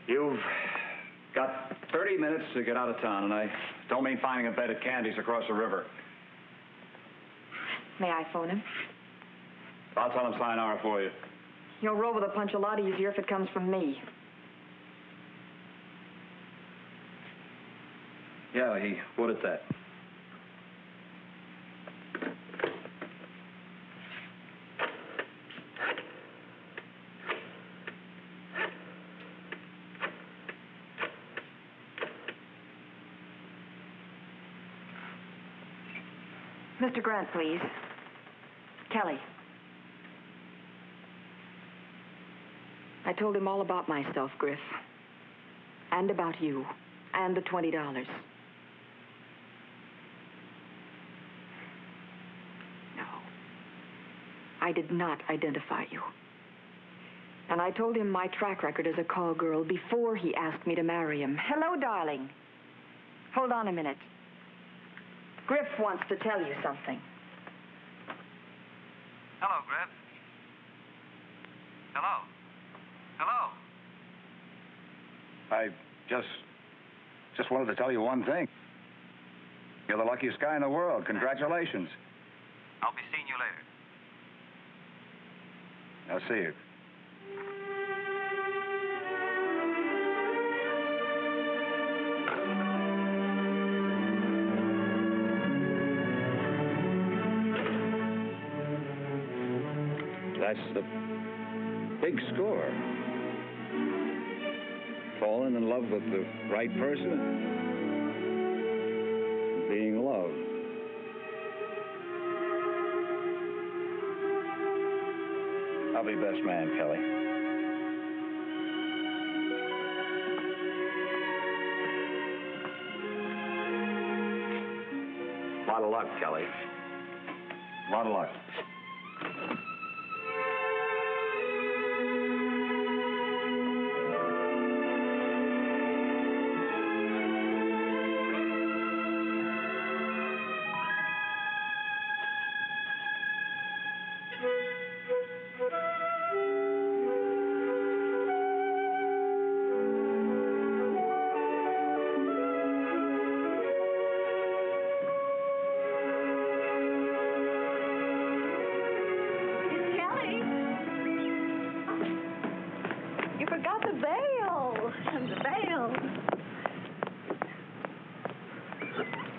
You've got 30 minutes to get out of town, and I don't mean finding a bed at Candy's across the river. May I phone him? I'll tell him sayonara for you. You'll roll with a punch a lot easier if it comes from me. Yeah, he would at that. Mr. Grant, please. Kelly. I told him all about myself, Griff. And about you. And the $20. No. I did not identify you. And I told him my track record as a call girl before he asked me to marry him. Hello, darling. Hold on a minute. Griff wants to tell you something. Hello, Griff. Hello. Hello. I just wanted to tell you one thing. You're the luckiest guy in the world. Congratulations. I'll be seeing you later. I'll see you. That's the big score. Falling in love with the right person. Being loved. I'll be best man, Kelly. Lot of luck, Kelly. Lot of luck.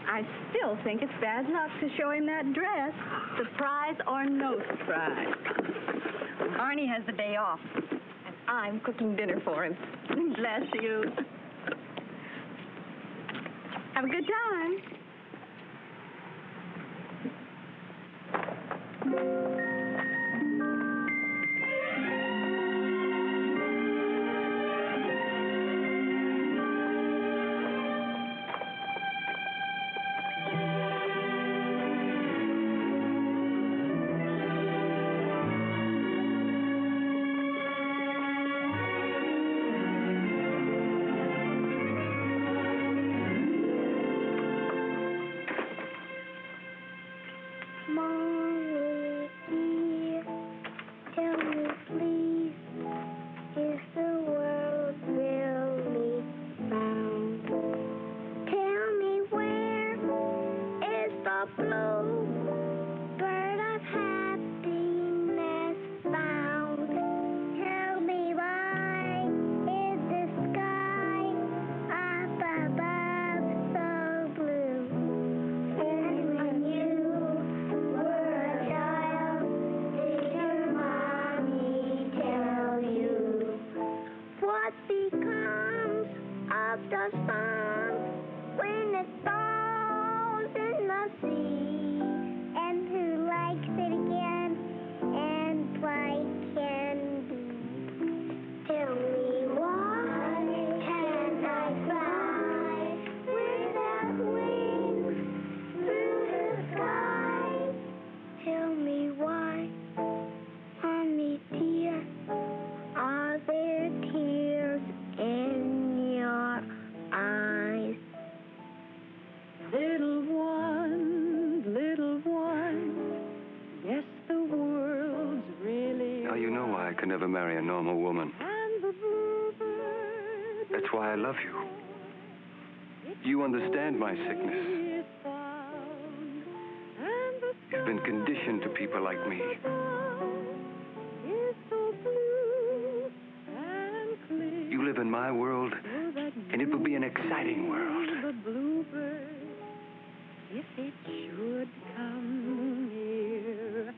I still think it's bad luck to show him that dress, surprise or no surprise. Arnie has the day off, and I'm cooking dinner for him. Bless you. Have a good time. of the sun when it falls in the sea, and who likes it again and like can be. Tell me why can I fly without wings through the sky? Tell me why, honey dear, are there tears in your eyes? Little one, yes, the world's really. Now you know why I could never marry a normal woman. That's why I love you. You understand my sickness. You've been conditioned to people like me. You live in my world, and it will be an exciting world. If it should come near,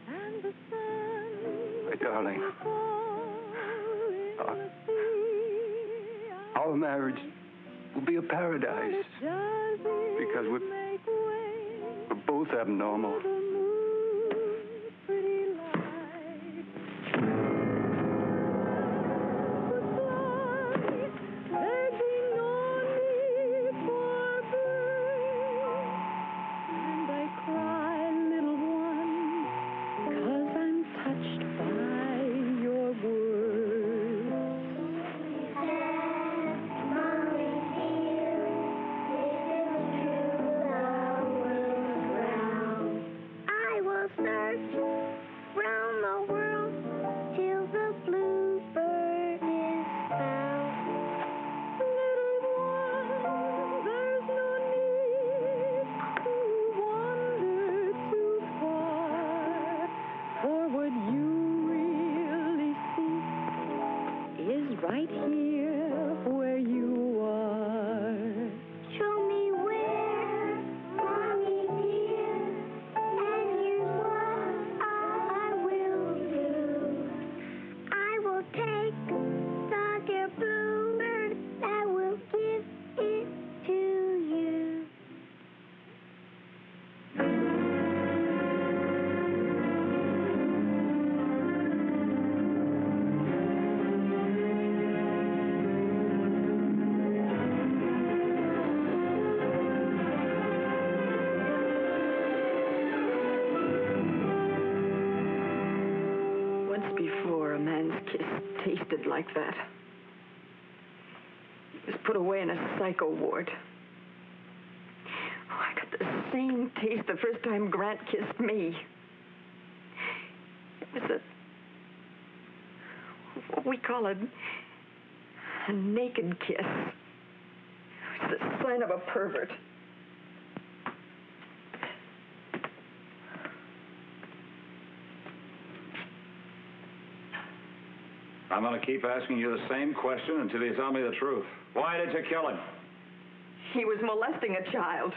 and the sun, My darling, our marriage will be a paradise because we're both abnormal. Right here where you are. Show me where, mommy dear, and here's what I will do. I will take the dear bluebird, I will give it to you. Before a man's kiss tasted like that. He was put away in a psycho ward. Oh, I got the same taste the first time Grant kissed me. It was what we call a naked kiss. It was the sign of a pervert. I'm going to keep asking you the same question until you tell me the truth. Why did you kill him? He was molesting a child.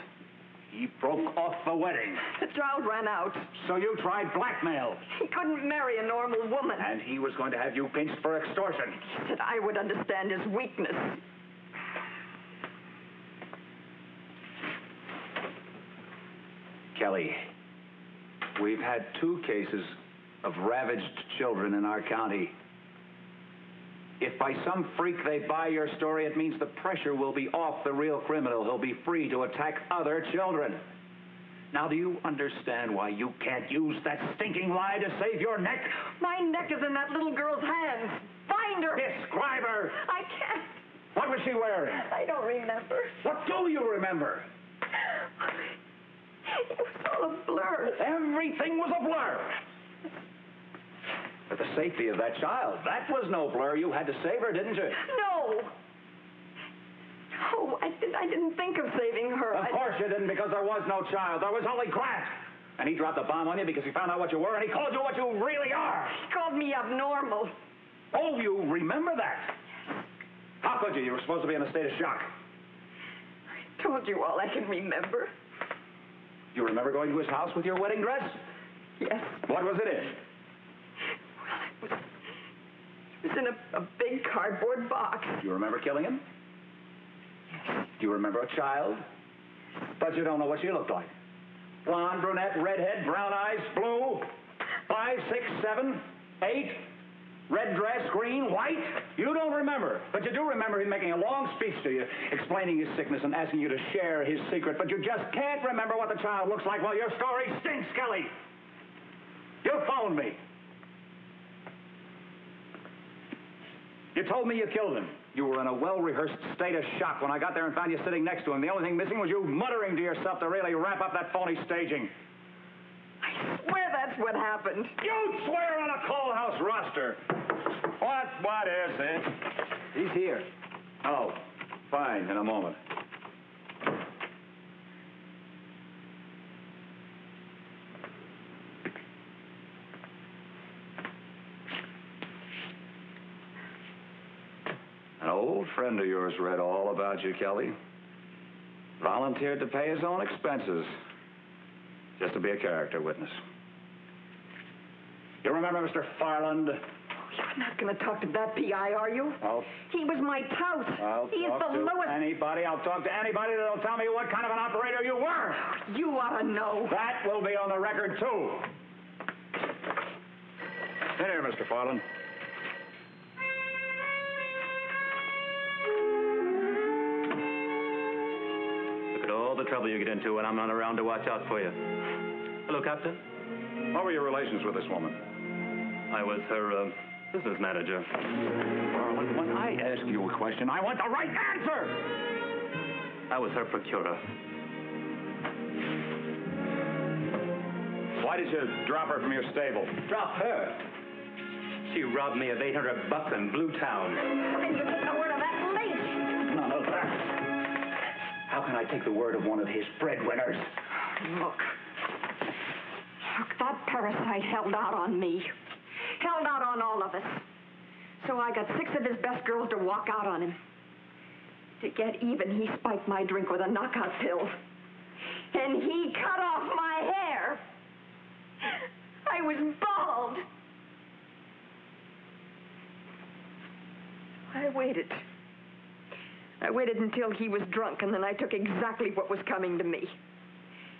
He broke off the wedding. The child ran out. So you tried blackmail. He couldn't marry a normal woman. And he was going to have you pinched for extortion. He said I would understand his weakness. Kelly, we've had 2 cases of ravaged children in our county. If by some freak they buy your story, it means the pressure will be off the real criminal. He'll be free to attack other children. Now, do you understand why you can't use that stinking lie to save your neck? My neck is in that little girl's hands. Find her. Describe her. I can't. What was she wearing? I don't remember. What do you remember? It was all a blur. Everything was a blur. For the safety of that child, that was no blur. You had to save her, didn't you? No. No, I didn't think of saving her. Of course you didn't, because there was no child. There was only Grant. And he dropped a bomb on you because he found out what you were, and he called you what you really are. He called me abnormal. Oh, you remember that? How could you? You were supposed to be in a state of shock. I told you all I can remember. You remember going to his house with your wedding dress? Yes. What was it in? Well, it was in a big cardboard box. You remember killing him? Do you remember a child? But you don't know what she looked like. Blonde, brunette, redhead, brown eyes, blue, 5, 6, 7, 8, red dress, green, white. You don't remember, but you do remember him making a long speech to you, explaining his sickness and asking you to share his secret, but you just can't remember what the child looks like. Well, your story stinks, Kelly. You phoned me. You told me you killed him. You were in a well-rehearsed state of shock when I got there and found you sitting next to him. The only thing missing was you muttering to yourself to really wrap up that phony staging. I swear that's what happened. You'd swear on a coal house roster. What is it? He's here. Oh, fine, in a moment. An old friend of yours read all about you, Kelly. Volunteered to pay his own expenses. Just to be a character witness. You remember Mr. Farland? You're not going to talk to that P.I., are you? He was my tout. He is the lowest... I'll talk to anybody that'll tell me what kind of an operator you were. You ought to know. That will be on the record, too. In here, Mr. Farland. Look at all the trouble you get into when I'm not around to watch out for you. Hello, Captain. What were your relations with this woman? I was her, business manager. Farland, when I ask you a question, I want the right answer! I was her procurer. Why did you drop her from your stable? Drop her? She robbed me of $800 in Blue Town. And you take the word of that lady. None of that. How can I take the word of one of his breadwinners? Look, that parasite held out on me. Held out on all of us. So I got 6 of his best girls to walk out on him. To get even, he spiked my drink with a knockout pill. And he cut off my hair. I was bald. I waited. I waited until he was drunk, and then I took exactly what was coming to me.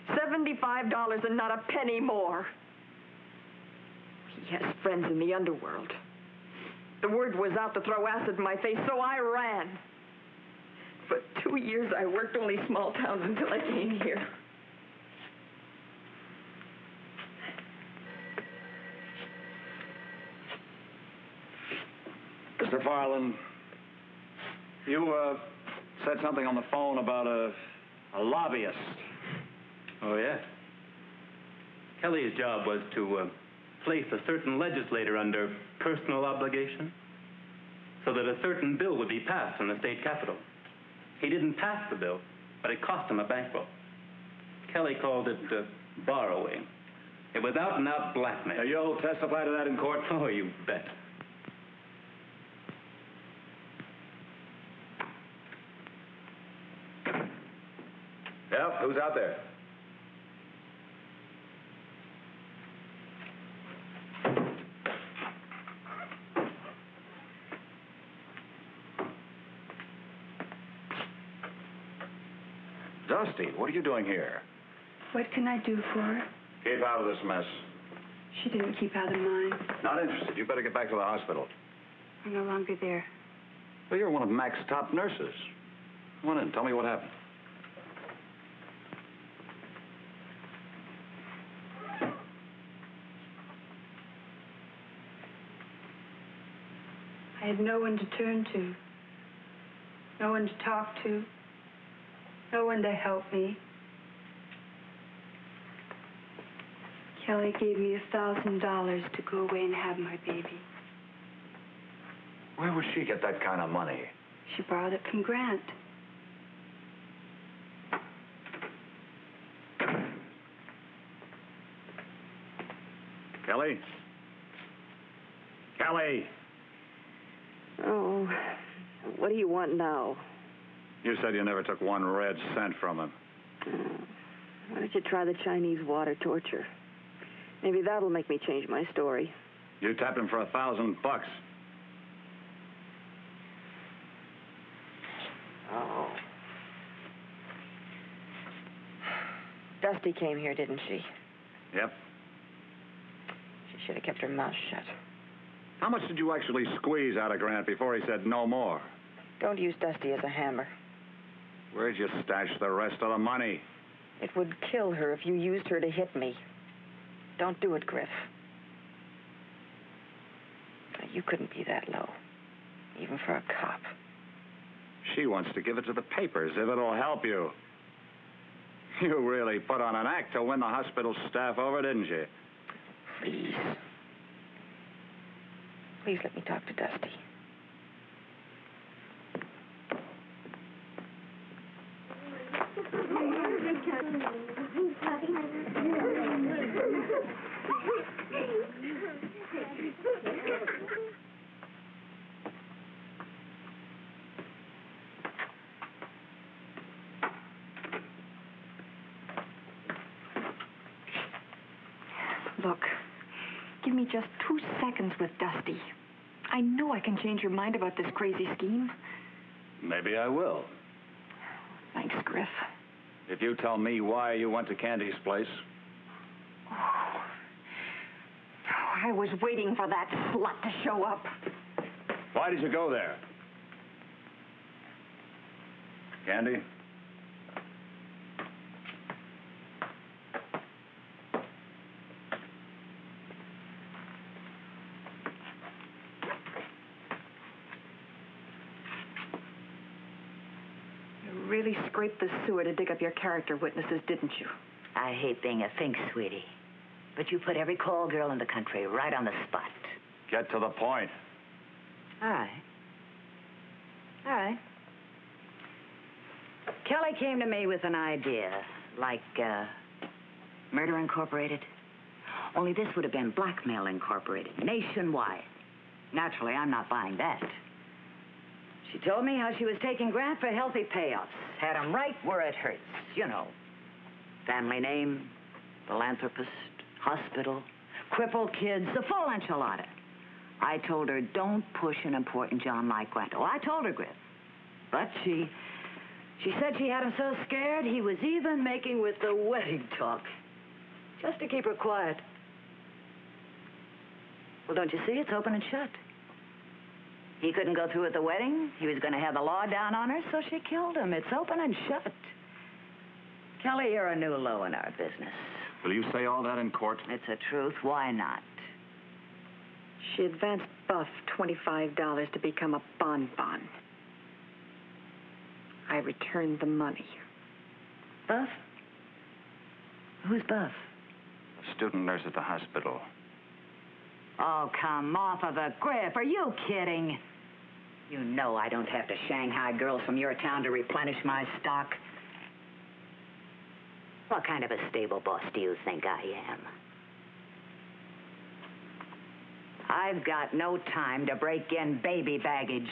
$75 and not a penny more. He has friends in the underworld. The word was out to throw acid in my face, so I ran. For 2 years, I worked only small towns until I came here. Mr. Farland, you, said something on the phone about a lobbyist. Oh, yeah. Kelly's job was to place a certain legislator under personal obligation so that a certain bill would be passed in the state capitol. He didn't pass the bill, but it cost him a bankroll. Kelly called it borrowing. It was out-and-out blackmail. Now, you'll testify to that in court? Oh, you bet. Yep, who's out there? Dusty, what are you doing here? What can I do for her? Keep out of this mess. She didn't keep out of mine. Not interested. You better get back to the hospital. I'm no longer there. Well, you're one of Mac's top nurses. Come on in. Tell me what happened. I had no one to turn to. No one to talk to. No one to help me. Kelly gave me $1,000 to go away and have my baby. Where would she get that kind of money? She borrowed it from Grant. Kelly? Kelly! Oh, what do you want now? You said you never took 1 red cent from him. Why don't you try the Chinese water torture? Maybe that'll make me change my story. You tapped him for $1,000. Oh. Dusty came here, didn't she? Yep. She should have kept her mouth shut. How much did you actually squeeze out of Grant before he said no more? Don't use Dusty as a hammer. Where'd you stash the rest of the money? It would kill her if you used her to hit me. Don't do it, Griff. Now, you couldn't be that low, even for a cop. She wants to give it to the papers if it'll help you. You really put on an act to win the hospital staff over, didn't you? Please. Please let me talk to Dusty. Look, give me just 2 seconds with Dusty. I know I can change your mind about this crazy scheme. Maybe I will. Thanks, Griff. If you tell me why you went to Candy's place. Oh, I was waiting for that slut to show up. Why did you go there? Candy? You really scraped the sewer to dig up your character witnesses, didn't you? I hate being a fink, sweetie. But you put every call girl in the country right on the spot. Get to the point. All right. All right. Kelly came to me with an idea, like, Murder Incorporated. Only this would have been Blackmail Incorporated, nationwide. Naturally, I'm not buying that. She told me how she was taking Grant for healthy payoffs. Had him right where it hurts, you know. Family name, philanthropist, hospital, crippled kids, the full enchilada. I told her, don't push an important John like Grant. Oh, I told her, Griff. But she said she had him so scared he was even making with the wedding talk. Just to keep her quiet. Well, don't you see? It's open and shut. He couldn't go through with the wedding. He was going to have the law down on her, so she killed him. It's open and shut. Kelly, you're a new low in our business. Will you say all that in court? It's the truth. Why not? She advanced Buff $25 to become a bonbon. I returned the money. Buff? Who's Buff? A student nurse at the hospital. Oh, come off of it, Griff. Are you kidding? You know I don't have to Shanghai girls from your town to replenish my stock. What kind of a stable boss do you think I am? I've got no time to break in baby baggage.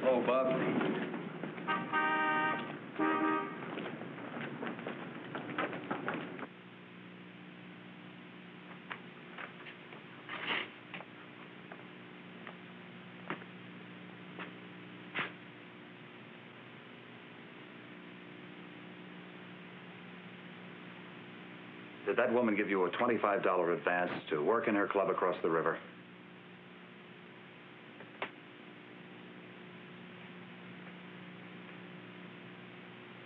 Oh, Bob. Did that woman give you a $25 advance to work in her club across the river?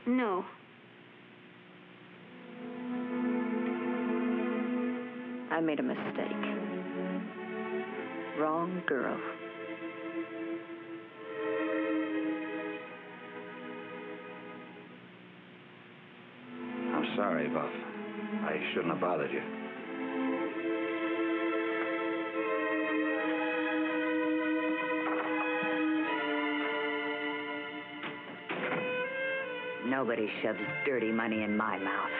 No. I made a mistake. Wrong girl. I'm sorry, Buff. I shouldn't have bothered you. Nobody shoves dirty money in my mouth.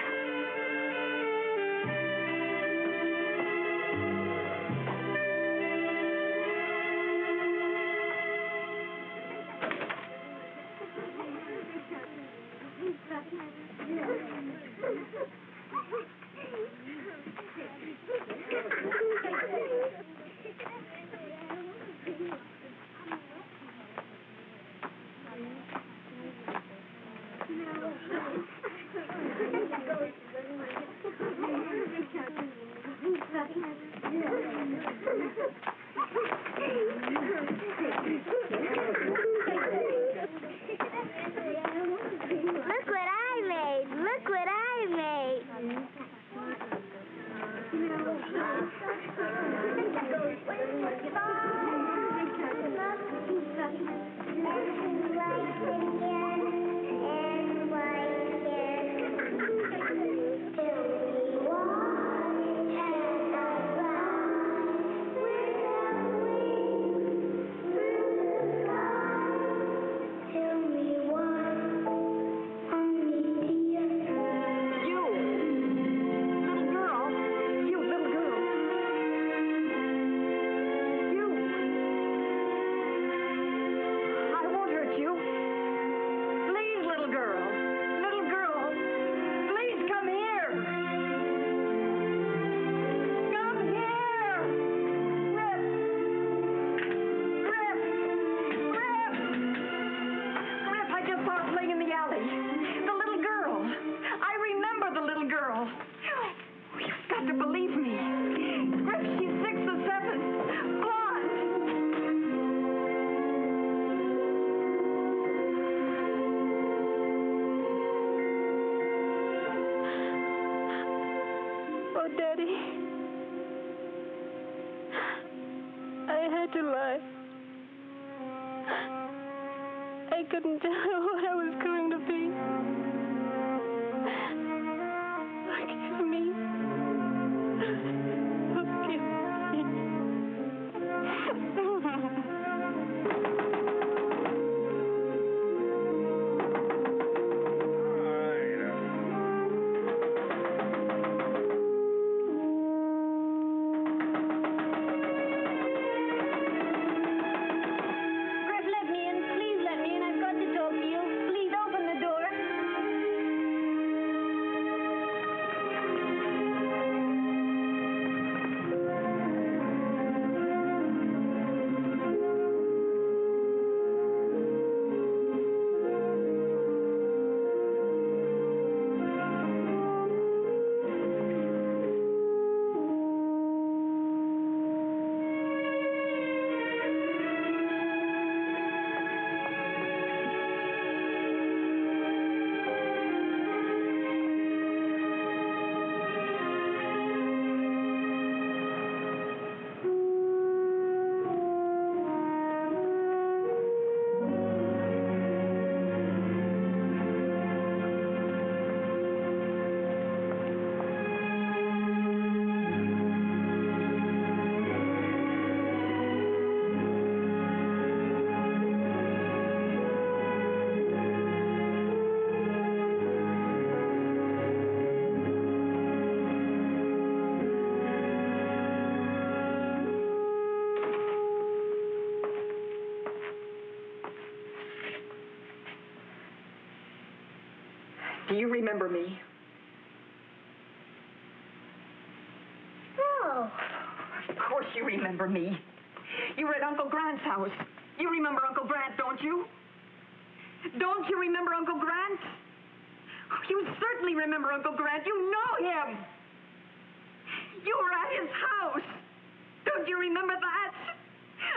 had to lie. I couldn't tell her what I was going to be. Forgive me. Forgive me. Do you remember me? No. Of course you remember me. You were at Uncle Grant's house. You remember Uncle Grant, don't you? Don't you remember Uncle Grant? Oh, you certainly remember Uncle Grant. You know him. You were at his house. Don't you remember that?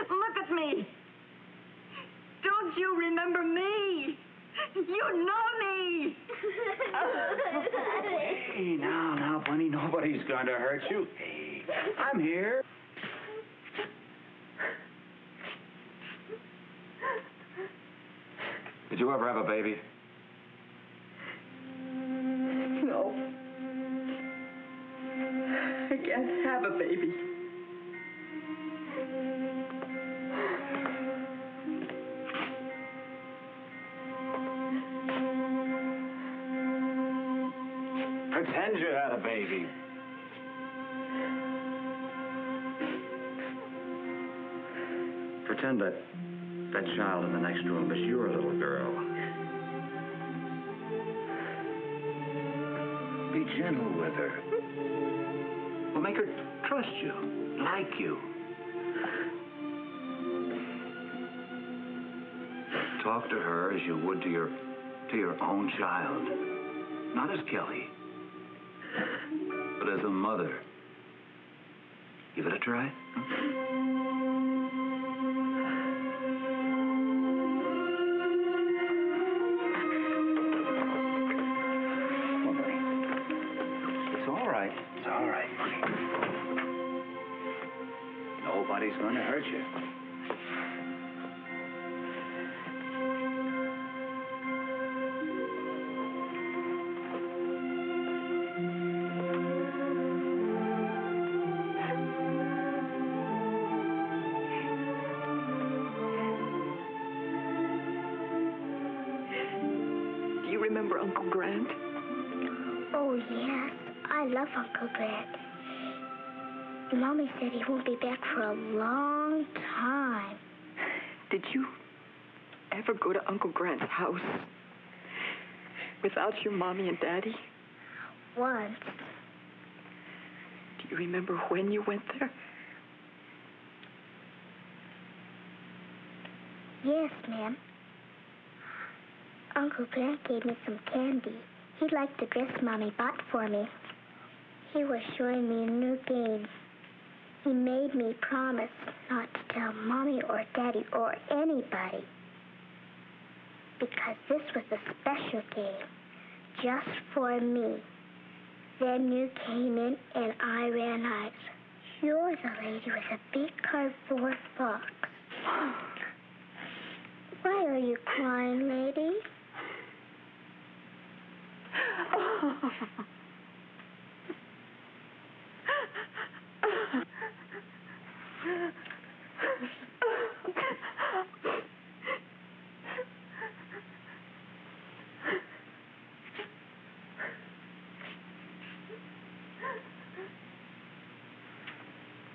Look at me. Don't you remember me? You know me. Hey, now, Bunny, nobody's going to hurt you. Hey, I'm here. Did you ever have a baby? No. I can't have a baby. Pretend you had a baby. Pretend that child in the next room is your little girl. Be gentle with her. Well, make her trust you, like you. Talk to her as you would to your own child. Not as Kelly, but as a mother. Give it a try. It's all right, buddy. Nobody's going to hurt you. Do you remember Uncle Grant? Oh, yes. I love Uncle Grant. Mommy said he won't be back for a long time. Did you ever go to Uncle Grant's house without your mommy and daddy? Once. Do you remember when you went there? Yes, ma'am. Uncle Grant gave me some candy. He liked the dress Mommy bought for me. He was showing me a new game. He made me promise not to tell Mommy or Daddy or anybody. Because this was a special game, just for me. Then you came in and I ran out. You're the lady with a big cardboard box. Why are you crying, lady?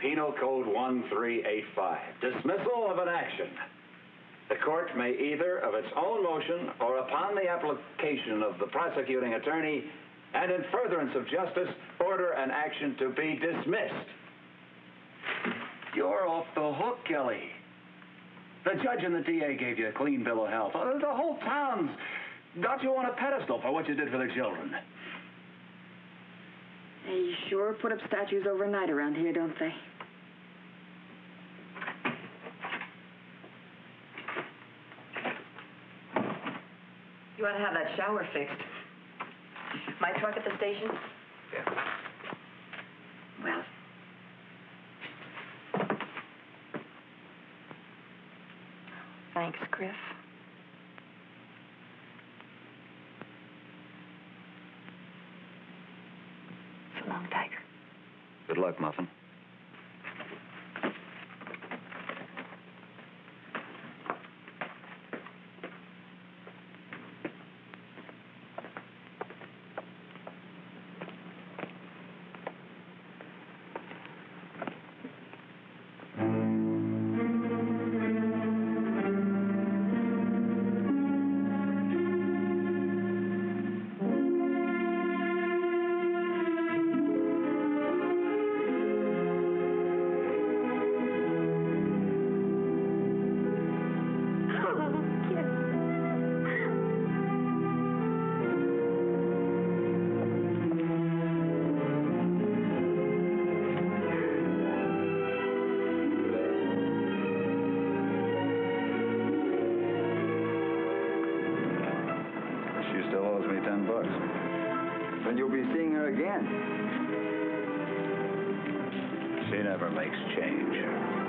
Penal Code 1385, dismissal of an action. The court may either of its own motion or upon the application of the prosecuting attorney and in furtherance of justice, order an action to be dismissed. You're off the hook, Kelly. The judge and the DA gave you a clean bill of health. The whole town's got you on a pedestal for what you did for the children. They sure put up statues overnight around here, don't they? You ought to have that shower fixed. My truck at the station? Yeah. Well. Thanks, Griff. So long, Tiger. Good luck, Muffin. Then you'll be seeing her again. She never makes change.